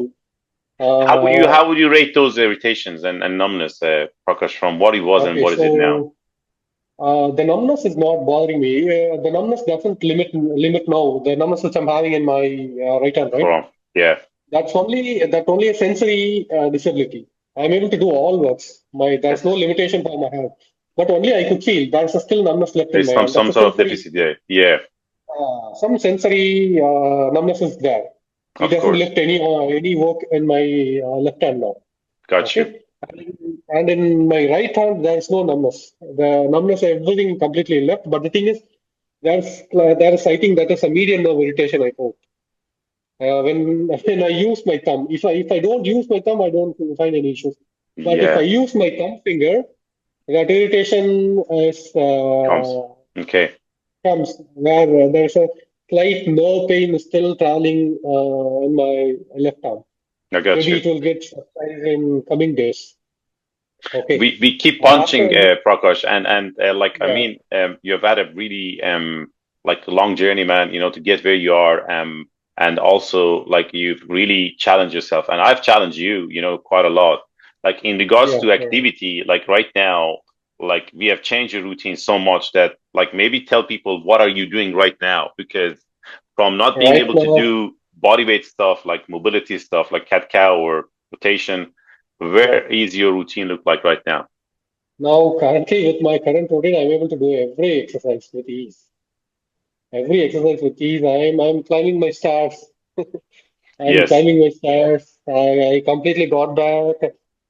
How Uh, would you rate those irritations and numbness, Prakash, from what it was and okay, what is it now? so the numbness is not bothering me. The numbness doesn't limit now. The numbness which I'm having in my right hand, right? From yeah. That's only a sensory disability. I'm able to do all works. There's no Yes. limitation for my hand, but only I could feel there's a still numbness left in There's my some hand. That's some a sort of sensory. deficit there. Yeah. Some sensory numbness is there. It Of doesn't course. lift any work in my left hand now. Got you. Okay. And in my right hand, there's no numbness. The numbness, everything completely left. But the thing is, there is, I think that is a median nerve irritation, I hope. When I use my thumb, if I don't use my thumb, I don't find any issues. But if I Yeah. use my thumb finger, that irritation Comes. Okay. comes where there's a slight nerve pain still traveling in my left arm. I got Maybe you. it will get subsided in coming days. Okay. We keep After, punching, Prakash, and like I yeah, mean, you've had a really like long journey, man. You know, to get where you are, and also like you've really challenged yourself, and I've challenged you, you know, quite a lot. Like in regards yeah, to activity, like right now, like we have changed your routine so much that like maybe tell people what are you doing right now, because from not being right able to now, do body weight stuff like mobility stuff like cat cow or rotation, yeah. where is your routine look like right now? Now, currently, with my current routine, I'm able to do every exercise with ease. Every exercise with ease. I'm climbing my stairs. I'm Yes, climbing my stairs. I completely got back.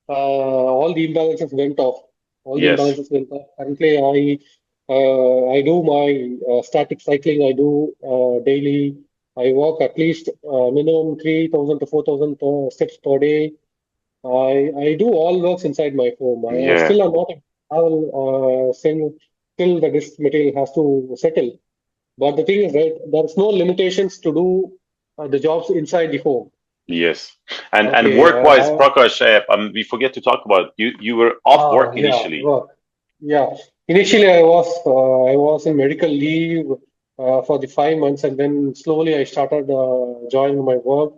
All the imbalances went off. All the yes, imbalances went off. Currently, I do my static cycling. I do daily. I walk at least minimum 3,000 to 4,000 steps per day. I do all works inside my home. I yeah, still am not a travel still the disk material has to settle. But the thing is, right, there's no limitations to do the jobs inside the home. yes. And Okay. work-wise, Prakash, we forget to talk about you. You were off work Yeah, initially. work. Yeah. Initially, I was in medical leave for the 5 months, and then slowly I started joining my work.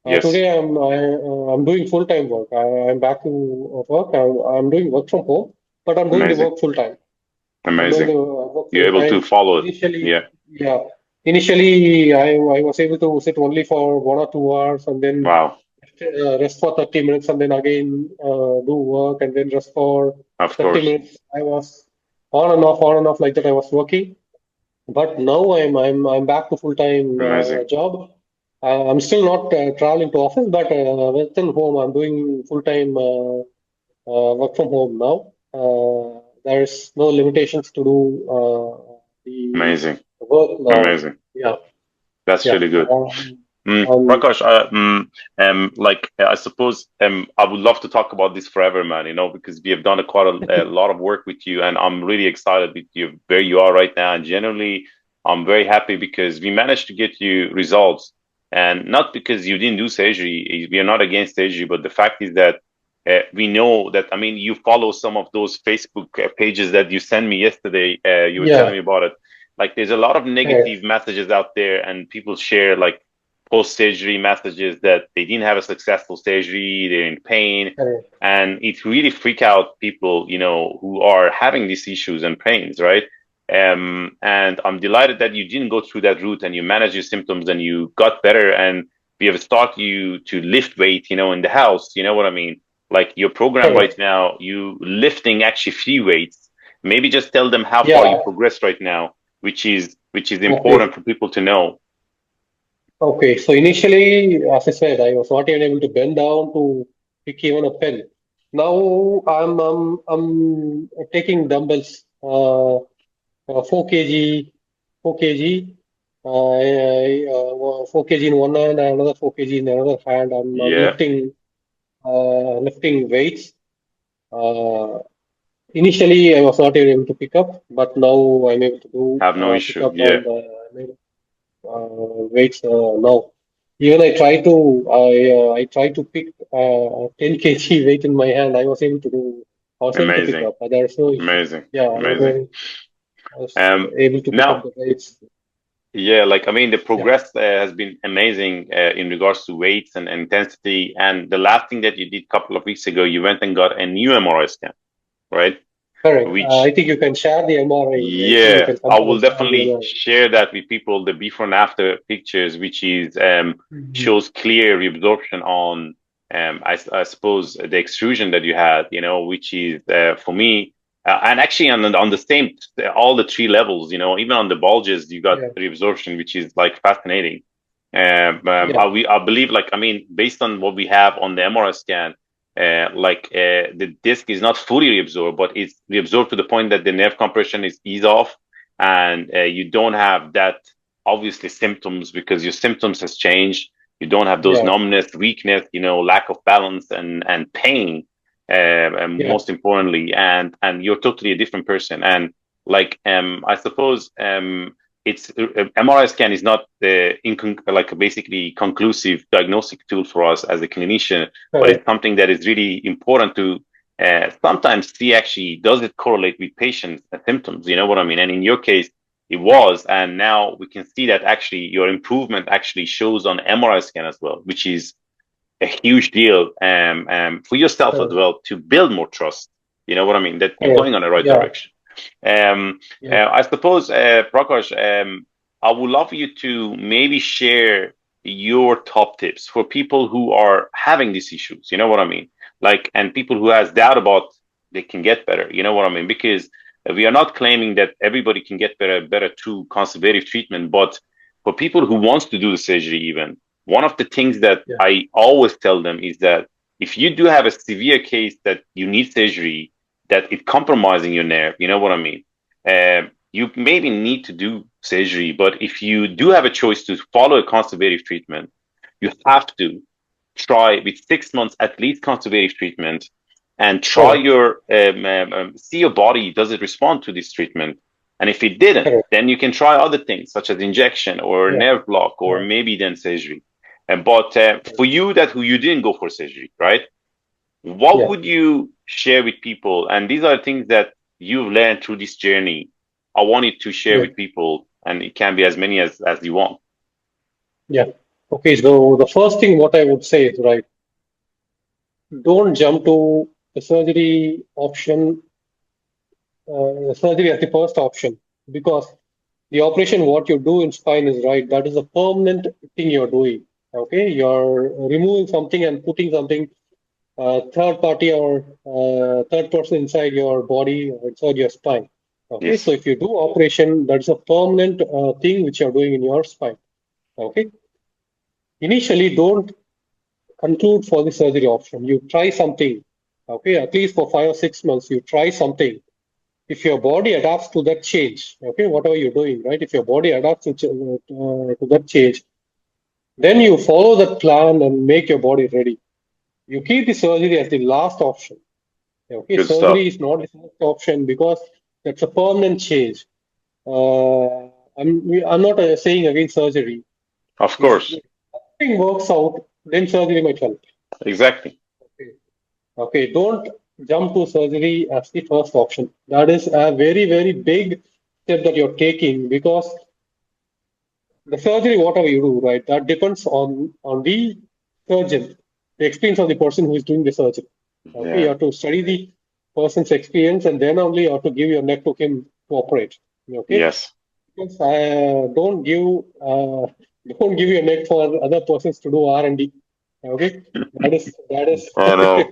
Yes, Today I'm doing full-time work. I'm back to work. I'm doing work from home, but I'm doing the amazing, work full-time. I'm doing amazing. the work You're able to full-time. follow it. Initially, Yeah. yeah. Initially, I was able to sit only for 1 or 2 hours, and then Wow. rest for 30 minutes, and then again do work, and then rest for Of 30 course. minutes. I was on and off like that. I was working, but now I'm back to full-time Amazing. job. I'm still not traveling to office, but within home, I'm doing full-time work from home now. There's no limitations to do the Amazing. work now. Amazing. Yeah, That's yeah. really good. Um, Prakash, like I suppose I would love to talk about this forever, man. You know, because we have done quite a lot of work with you, and I'm really excited with you where you are right now. And generally, I'm very happy because we managed to get you results, and not because you didn't do surgery. We are not against surgery, but the fact is that we know that. I mean, you follow some of those Facebook pages that you sent me yesterday. You were telling yeah, me about it. Like, there's a lot of correct. negative messages out there, and people share like post-surgery messages that they didn't have a successful surgery, they're in pain, Correct. and it really freak out people, who are having these issues and pains, right? And I'm delighted that you didn't go through that route and you managed your symptoms and you got better, and we have taught you to lift weight, in the house. You know what I mean? Like your program right Correct. now, you lifting actually free weights. Maybe just tell them how far you Yeah. progressed right now, which is important Okay. for people to know. Okay. So initially, as I said, I was not even able to bend down to pick even a pen. Now I'm taking dumbbells, 4 kg, 4 kg, 4 kg in one hand and another 4 kg in another hand. I'm Yeah, lifting weights. Uh, Initially, I was not even able to pick up, but now I'm able to do have no pick issue. up Yeah, and weights now. Even I try to pick 10 kg weight in my hand. I was able to pick amazing, up. There's no issue. amazing, Yeah, amazing. I was Um, able to pick up Now, the weights. yeah, like I mean, the Yeah, progress has been amazing in regards to weights and intensity. And the last thing that you did a couple of weeks ago, you went and got a new MRI scan, right? correct. I Which, think you can share the MRI. I think you yeah, can I compare will and share the definitely MRI. share that with people, the before and after pictures, which is Mhm. shows clear reabsorption on I suppose the extrusion that you had, which is for me and actually on the same all the three levels, even on the bulges you got Yeah, reabsorption, which is like fascinating. yeah, I believe, like, I mean, based on what we have on the MRI scan, the disc is not fully reabsorbed, but it's reabsorbed to the point that the nerve compression is ease off, and you don't have that obviously symptoms because your symptoms has changed. You don't have those yeah, numbness, weakness, lack of balance and pain, and yeah. most importantly, and you're totally a different person. And like, I suppose it's MRI scan is not the like basically conclusive diagnostic tool for us as a clinician, but it's Correct. something that is really important to sometimes see actually does it correlate with patients' symptoms. You know what I mean? And in your case, it was, and now we can see that actually your improvement actually shows on MRI scan as well, which is a huge deal for yourself as Correct. well to build more trust. You know what I mean? That you're Correct. going on the right Yeah, direction. Um, yeah, I suppose, Prakash, I would love you to maybe share your top tips for people who are having these issues. You know what I mean? Like, and people who has doubt about they can get better. You know what I mean? Because we are not claiming that everybody can get better through conservative treatment, but for people who wants to do the surgery, even one of the things that yeah, I always tell them is that if you do have a severe case that you need surgery, that it compromising your nerve, you know what I mean? You maybe need to do surgery, but if you do have a choice to follow a conservative treatment, you have to try with 6 months at least conservative treatment and try correct. your see your body does it respond to this treatment, and if it didn't, Correct. then you can try other things such as injection or Yeah, nerve block or yeah, maybe then surgery. But for you that who you didn't go for surgery, right? What yeah, would you share with people? And these are things that you've learned through this journey. I want you to share yeah, with people, and it can be as many as you want. yeah. Okay, so the first thing what I would say is, right, don't jump to the surgery as the first option, because the operation what you do in spine is right. That is a permanent thing you're doing. Okay, you're removing something and putting something third party or third person inside your body or inside your spine. Okay, so Yes, if you do operation, that's a permanent thing which you're doing in your spine. Okay, initially don't conclude for the surgery option. You try something. Okay, at least for 5 or 6 months, you try something. If your body adapts to that change, okay, whatever you're doing, right? If your body adapts to that change, then you follow that plan and make your body ready. You keep the surgery as the last option. Okay, good stuff. surgery is not the first option because that's a permanent change. Uh, I'm not saying against surgery. Of If course, nothing works out, then surgery might help. exactly. Okay. Okay, don't jump to surgery as the first option. That is a very, very big step that you're taking, because the surgery, whatever you do, right, that depends on the surgeon, the experience of the person who is doing the surgery. Okay, you Yeah. have to study the person's experience, and then only you have to give your neck to him to operate. Okay, Yes. because don't give uh, don't give your neck for other persons to do R&D. Okay, that is I know.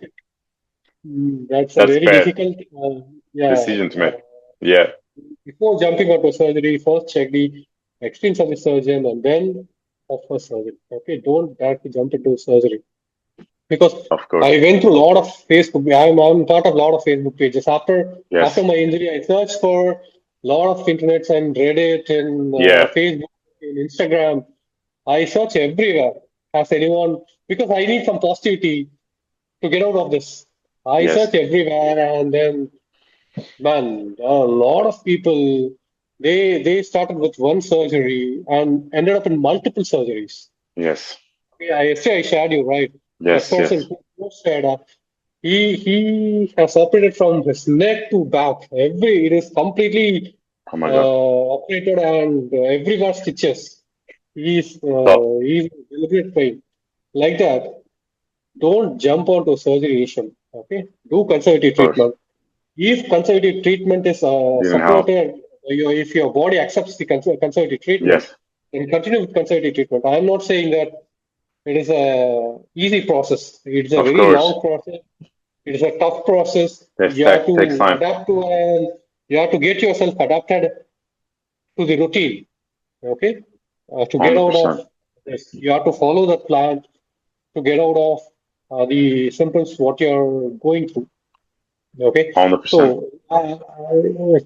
that's a That's very bad difficult. Yeah, decision to make. Yeah. before jumping onto surgery, first check the experience of the surgeon and then offer surgery. Okay, don't directly jump into surgery because Of course. I went through a lot of Facebook. I'm part of a lot of Facebook pages. After Yes. my injury, I searched for a lot of internets and Reddit and Yeah. Facebook and Instagram. I search everywhere. Has anyone? Because I need some positivity to get out of this. I Yes. search everywhere, and then man, a lot of people they started with one surgery and ended up in multiple surgeries. Yes. Yeah, yesterday I shared you right. That Yes. person Yes. who said he has operated from his neck to back. It is completely Oh my God. operated and everywhere stitches. So, He's in deliberate pain like that. Don't jump onto surgery initially. Okay, do of conservative course. treatment. If conservative treatment is Didn't help. supported, if your body accepts the conservative treatment, Yes. then continue with conservative treatment. I'm not saying that it is a easy process. It's a Of very course. long process. It is a tough process. This You have takes to time. adapt to and you have to get yourself adapted to the routine. Okay, to get out of 100%. this, you have to follow the plan to get out of the symptoms what you're going through. Okay, 100%. so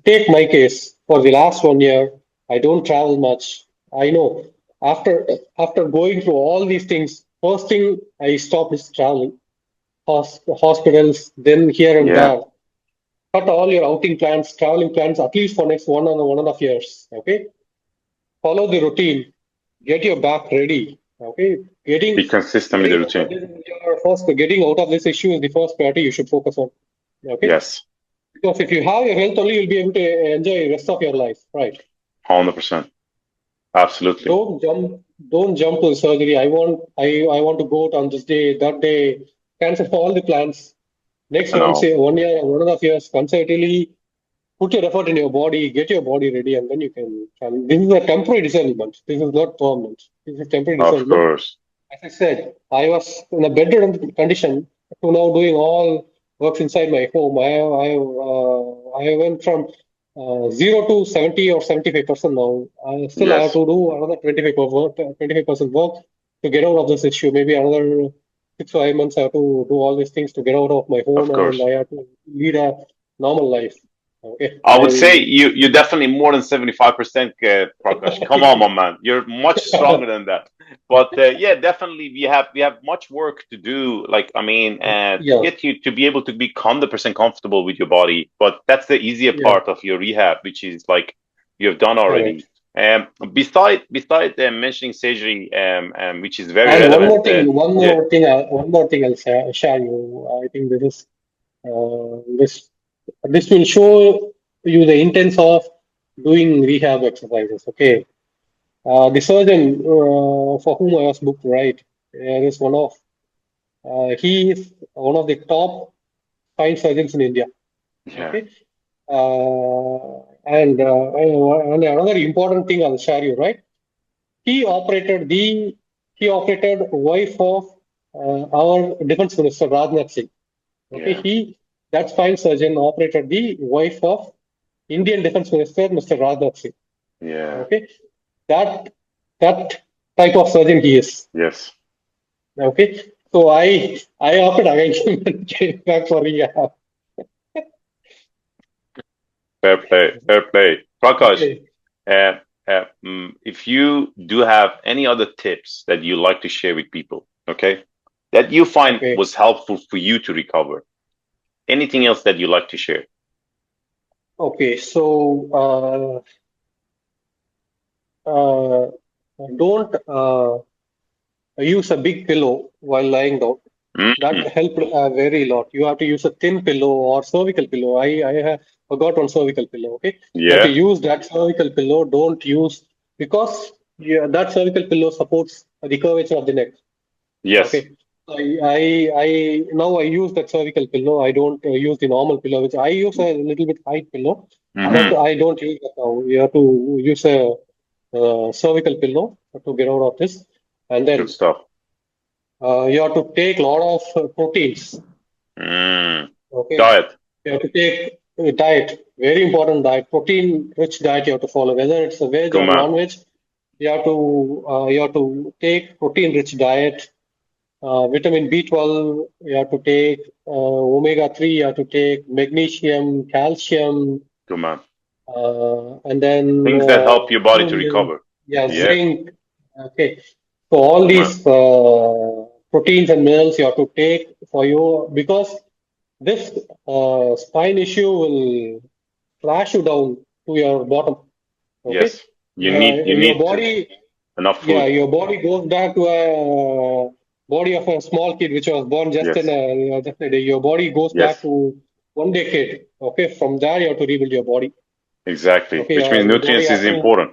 take my case. For the last 1 year, I don't travel much. I know after going through all these things, first thing I stopped is traveling. Hospitals, then here and Yeah. there. Cut all your outing plans, traveling plans, at least for next 1 and 1.5 years. Okay, follow the routine. Get your back ready. Okay, Be consistent with the routine. getting out of this issue is the first priority you should focus on. Okay. Yes. Because if you have your health only, you'll be able to enjoy the rest of your life, right? 100%. Absolutely. Don't jump to the surgery. I want to go out on this day, that day. Cancel all the plans. Next I know. 1 year or 1.5 years, consecutively put your effort in your body, get your body ready, and then you can. This is a temporary disablement. This is not permanent. This is temporary Of disablement. course. As I said, I was in a bedridden condition to now doing all works inside my home. I went from 0 to 70 or 75% now. I still have Yes. to do another 25% work to get out of this issue. Maybe another 6 or 8 months I have to do all these things to get out of my home Of and course. I have to lead a normal life. Okay. I would say you're definitely more than 75%, Prakash. Come on, my man. You're much stronger than that. But yeah, definitely we have much work to do. Like I mean, to Yeah, get you to be able to be 100% comfortable with your body. But that's the easier yeah, part of your rehab, which is like you have done already. correct. Beside mentioning surgery, which is very And one relevant. more thing, Yeah, one more thing I'll share you. I think this will show you the intents of doing rehab exercises. Okay, the surgeon for whom I was booked, right? Is he is one of the top spine surgeons in India. yeah, Okay, and another important thing I'll share you, right? He operated the he operated wife of our defense minister Rajnath Singh. Okay, yeah, that spine surgeon operated the wife of Indian Defense Minister Mr. Rajnath Singh. yeah. Okay, that that type of surgeon he is. Yes. Okay, so I opted against him and came back for rehab. Fair play. Fair play. Prakash, Okay, if you do have any other tips that you like to share with people, okay, that you find okay, was helpful for you to recover, anything else that you like to share? okay. So don't use a big pillow while lying down. That Mm, helped very lot. You have to use a thin pillow or cervical pillow. I have forgot on cervical pillow. Okay, you have to yeah, use that cervical pillow. Don't use because yeah, that cervical pillow supports the curvature of the neck. Yes. Okay. I now I use that cervical pillow. I don't use the normal pillow, which I use a little bit height pillow, but Mm-hmm. I don't use that now. You have to use a cervical pillow to get out of this, and Good then stuff. you have to take a lot of proteins. Mm. Okay, Diet. you have to take diet, very important diet, protein-rich diet you have to follow. Whether it's a veg Good or man. non-veg, you have to take protein-rich diet. Vitamin B12 you have to take, omega 3 you have to take, magnesium, calcium, Good man. and then Things that help your body to aluminum, recover. yeah, Yeah. zinc. Okay, so all Good man. these proteins and minerals you have to take for you because this spine issue will flash you down to your bottom. Okay, Yes. You your need body, enough yeah, food. your body goes back to a body of a small kid which was born Yes. just a day. Your body goes back Yes. to 1 decade. Okay, from there you have to rebuild your body. Exactly. Okay, Which means your body nutrients has is to, important.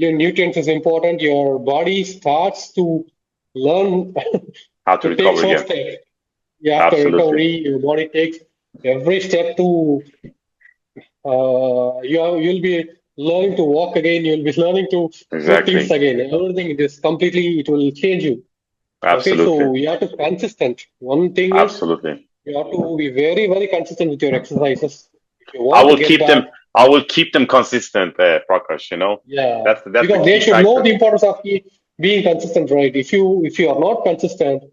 your nutrients is important. Your body starts to learn How to to take recover first again. step. Yeah, after Absolutely. recovery, your body takes every step to you'll be learning to walk again. You'll be learning to do things Exactly. again. Everything is completely. It will change you. Okay, Absolutely. so you have to be consistent. One thing is Absolutely. you have to be very, very consistent with your exercises. If you I want to will get keep back, them. I will keep them consistent, Prakash. yeah, That's the because they key should know factor. the importance of being consistent, right? If you are not consistent,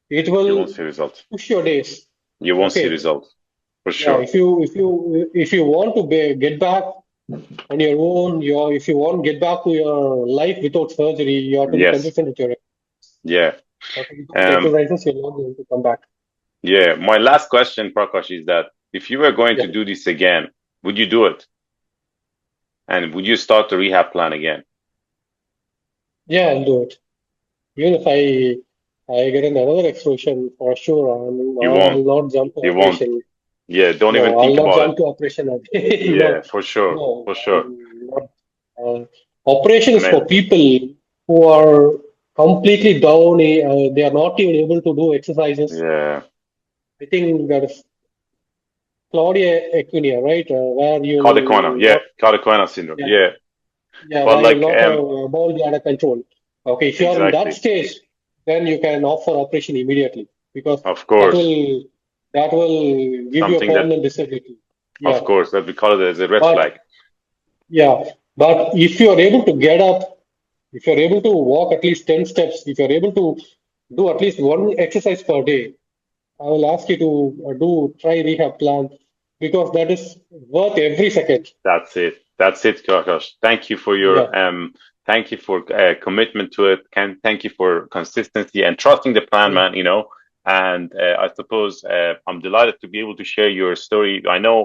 it You won't will see results. push your days. You won't see Okay, results for yeah. sure. If you want to get back on your own, if you want to get back to your life without surgery, you have to be Yes. consistent with your Yeah. okay, without Um. exercises, you're not going to come back. Yeah. My last question, Prakash, is that if you were going to Yeah, do this again, would you do it? And would you start the rehab plan again? yeah, I'll do it. Even if I get another extrusion for sure, You I'll won't. not jump to You won't. operation. Yeah. Don't even No, I'll think not about it. jump to operation again. Yeah. No, For sure. no, For sure. I'm not. Operation I is for mean. people who are completely down. They are not even able to do exercises. Yeah. I think that is Claudia Equinia, right? Where Cauda you'll Yeah. not, Cauda syndrome. yeah, Yeah. yeah, But where you'll like, not have bowel bladder control. Okay, if you are in that exactly. stage, then you can opt for operation immediately because Of that course. will that will give you a Something that, permanent disability. of Yeah, course, that we call it as a red flag. but yeah, but if you are able to get up, if you're able to walk at least 10 steps, if you're able to do at least one exercise per day, I will ask you to try rehab plan because that is worth every second. That's it. That's it, Prakash. Yeah, Thank you for commitment to it. Thank you for consistency and trusting the plan, yeah, man. And I suppose I'm delighted to be able to share your story. I know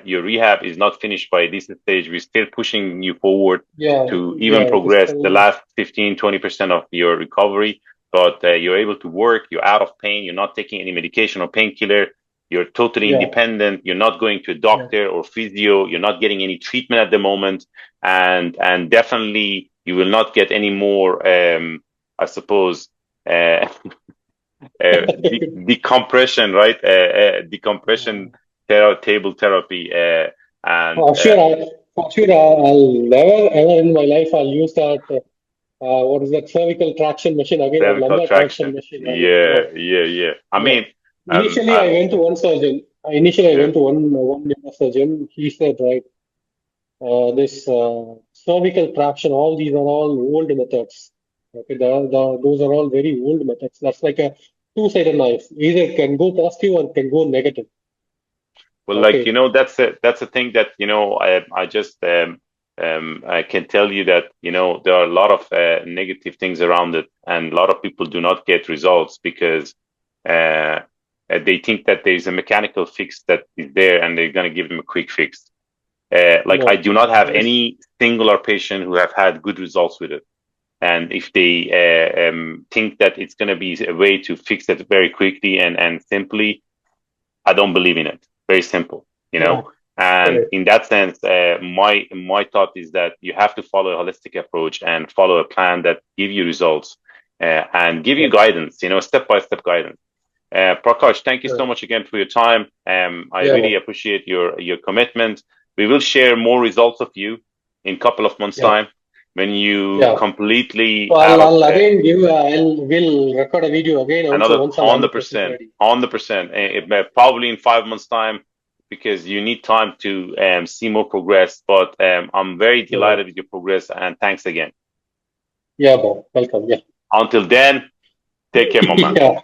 your rehab is not finished by this stage. We're still pushing you forward yeah, to yeah. even It is progress the still, last 15, 20% of your recovery. But you're able to work. You're out of pain. You're not taking any medication or painkiller. You're totally yeah, independent. You're not going to a yeah. doctor or physio. You're not getting any treatment at the moment, and definitely you will not get any more. I suppose decompression, right? Decompression table therapy, and For sure, I'll never ever in my life I'll use that. What is that cervical traction machine again? That cervical lumbar traction traction. machine again. Yeah, No, yeah, yeah. I no. mean, Initially, I went to one surgeon. Initially, I yeah. went to one neurosurgeon. He said, right, this cervical traction, all these are all old methods. Okay, those are all very old methods. That's like a two-sided knife. Either it can go positive or it can go negative. Well, like, Okay, that's a thing that, I just I can tell you that, there are a lot of negative things around it, and a lot of people do not get results because uh, they think that there's a mechanical fix that is there and they're going to give them a quick fix. Like, I no, do not have that is any singular patient who have had good results with it. And if they think that it's going to be a way to fix it very quickly and simply, I don't believe in it. Very simple, you yeah, know. And Correct. in that sense, my thought is that you have to follow a holistic approach and follow a plan that give you results and give you Right. guidance, step-by-step guidance. Prakash, thank you so Right. much again for your time. I Yeah, really appreciate your commitment. We will share more results of you in a couple of months' yeah, time when you yeah. completely So out of I'll again give, we'll record a video again also another once I'm 100% 100%, ready. 100%, probably in 5 months' time because you need time to see more progress. But I'm very Yeah, Bob. delighted with your progress and thanks again. Yeah, Bob. Welcome. Yeah. Until then, take care, my man. Yeah.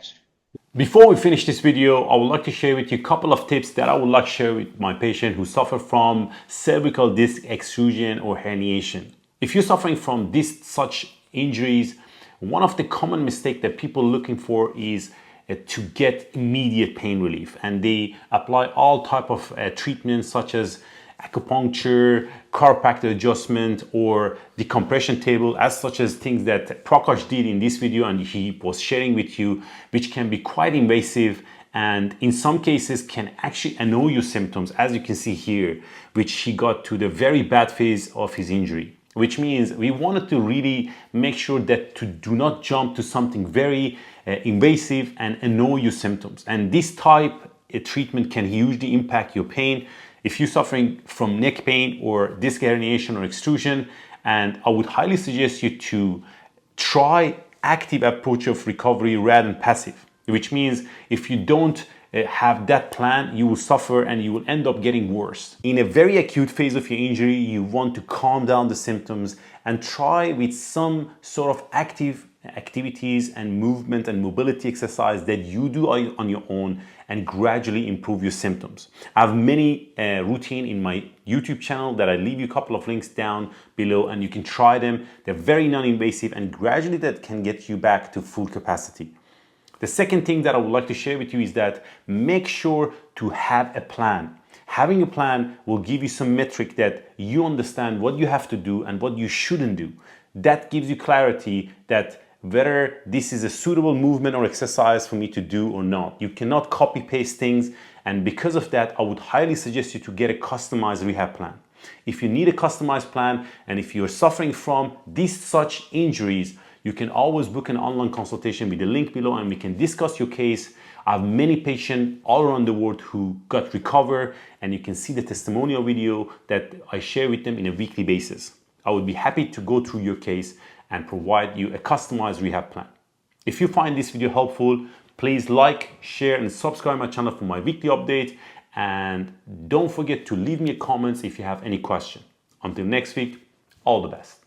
Before we finish this video, I would like to share with you a couple of tips that I would like to share with my patient who suffer from cervical disc extrusion or herniation. If you're suffering from this such injuries, one of the common mistakes that people are looking for is to get immediate pain relief, and they apply all type of treatments such as acupuncture, chiropractic adjustment, or the compression table, as such as things that Prakash did in this video and he was sharing with you, which can be quite invasive and in some cases can actually annoy your symptoms, as you can see here, which he got to the very bad phase of his injury. Which means we wanted to really make sure that to do not jump to something very invasive and annoy your symptoms. And this type of treatment can hugely impact your pain if you're suffering from neck pain or disc herniation or extrusion. And I would highly suggest you to try active approach of recovery rather than passive, which means if you don't have that plan, you will suffer and you will end up getting worse. In a very acute phase of your injury, you want to calm down the symptoms and try with some sort of active activities and movement and mobility exercise that you do on your own and gradually improve your symptoms. I have many routine in my YouTube channel that I leave you a couple of links down below and you can try them. They're very non-invasive and gradually that can get you back to full capacity. The second thing that I would like to share with you is that make sure to have a plan. Having a plan will give you some metric that you understand what you have to do and what you shouldn't do. That gives you clarity that whether this is a suitable movement or exercise for me to do or not. You cannot copy paste things, and because of that, I would highly suggest you to get a customized rehab plan. If you need a customized plan and if you're suffering from these such injuries, you can always book an online consultation with the link below and we can discuss your case. I have many patients all around the world who got recovered, and you can see the testimonial video that I share with them in a weekly basis. I would be happy to go through your case and provide you a customized rehab plan. If you find this video helpful, please like, share, and subscribe my channel for my weekly update. And don't forget to leave me a comment if you have any question. Until next week, all the best.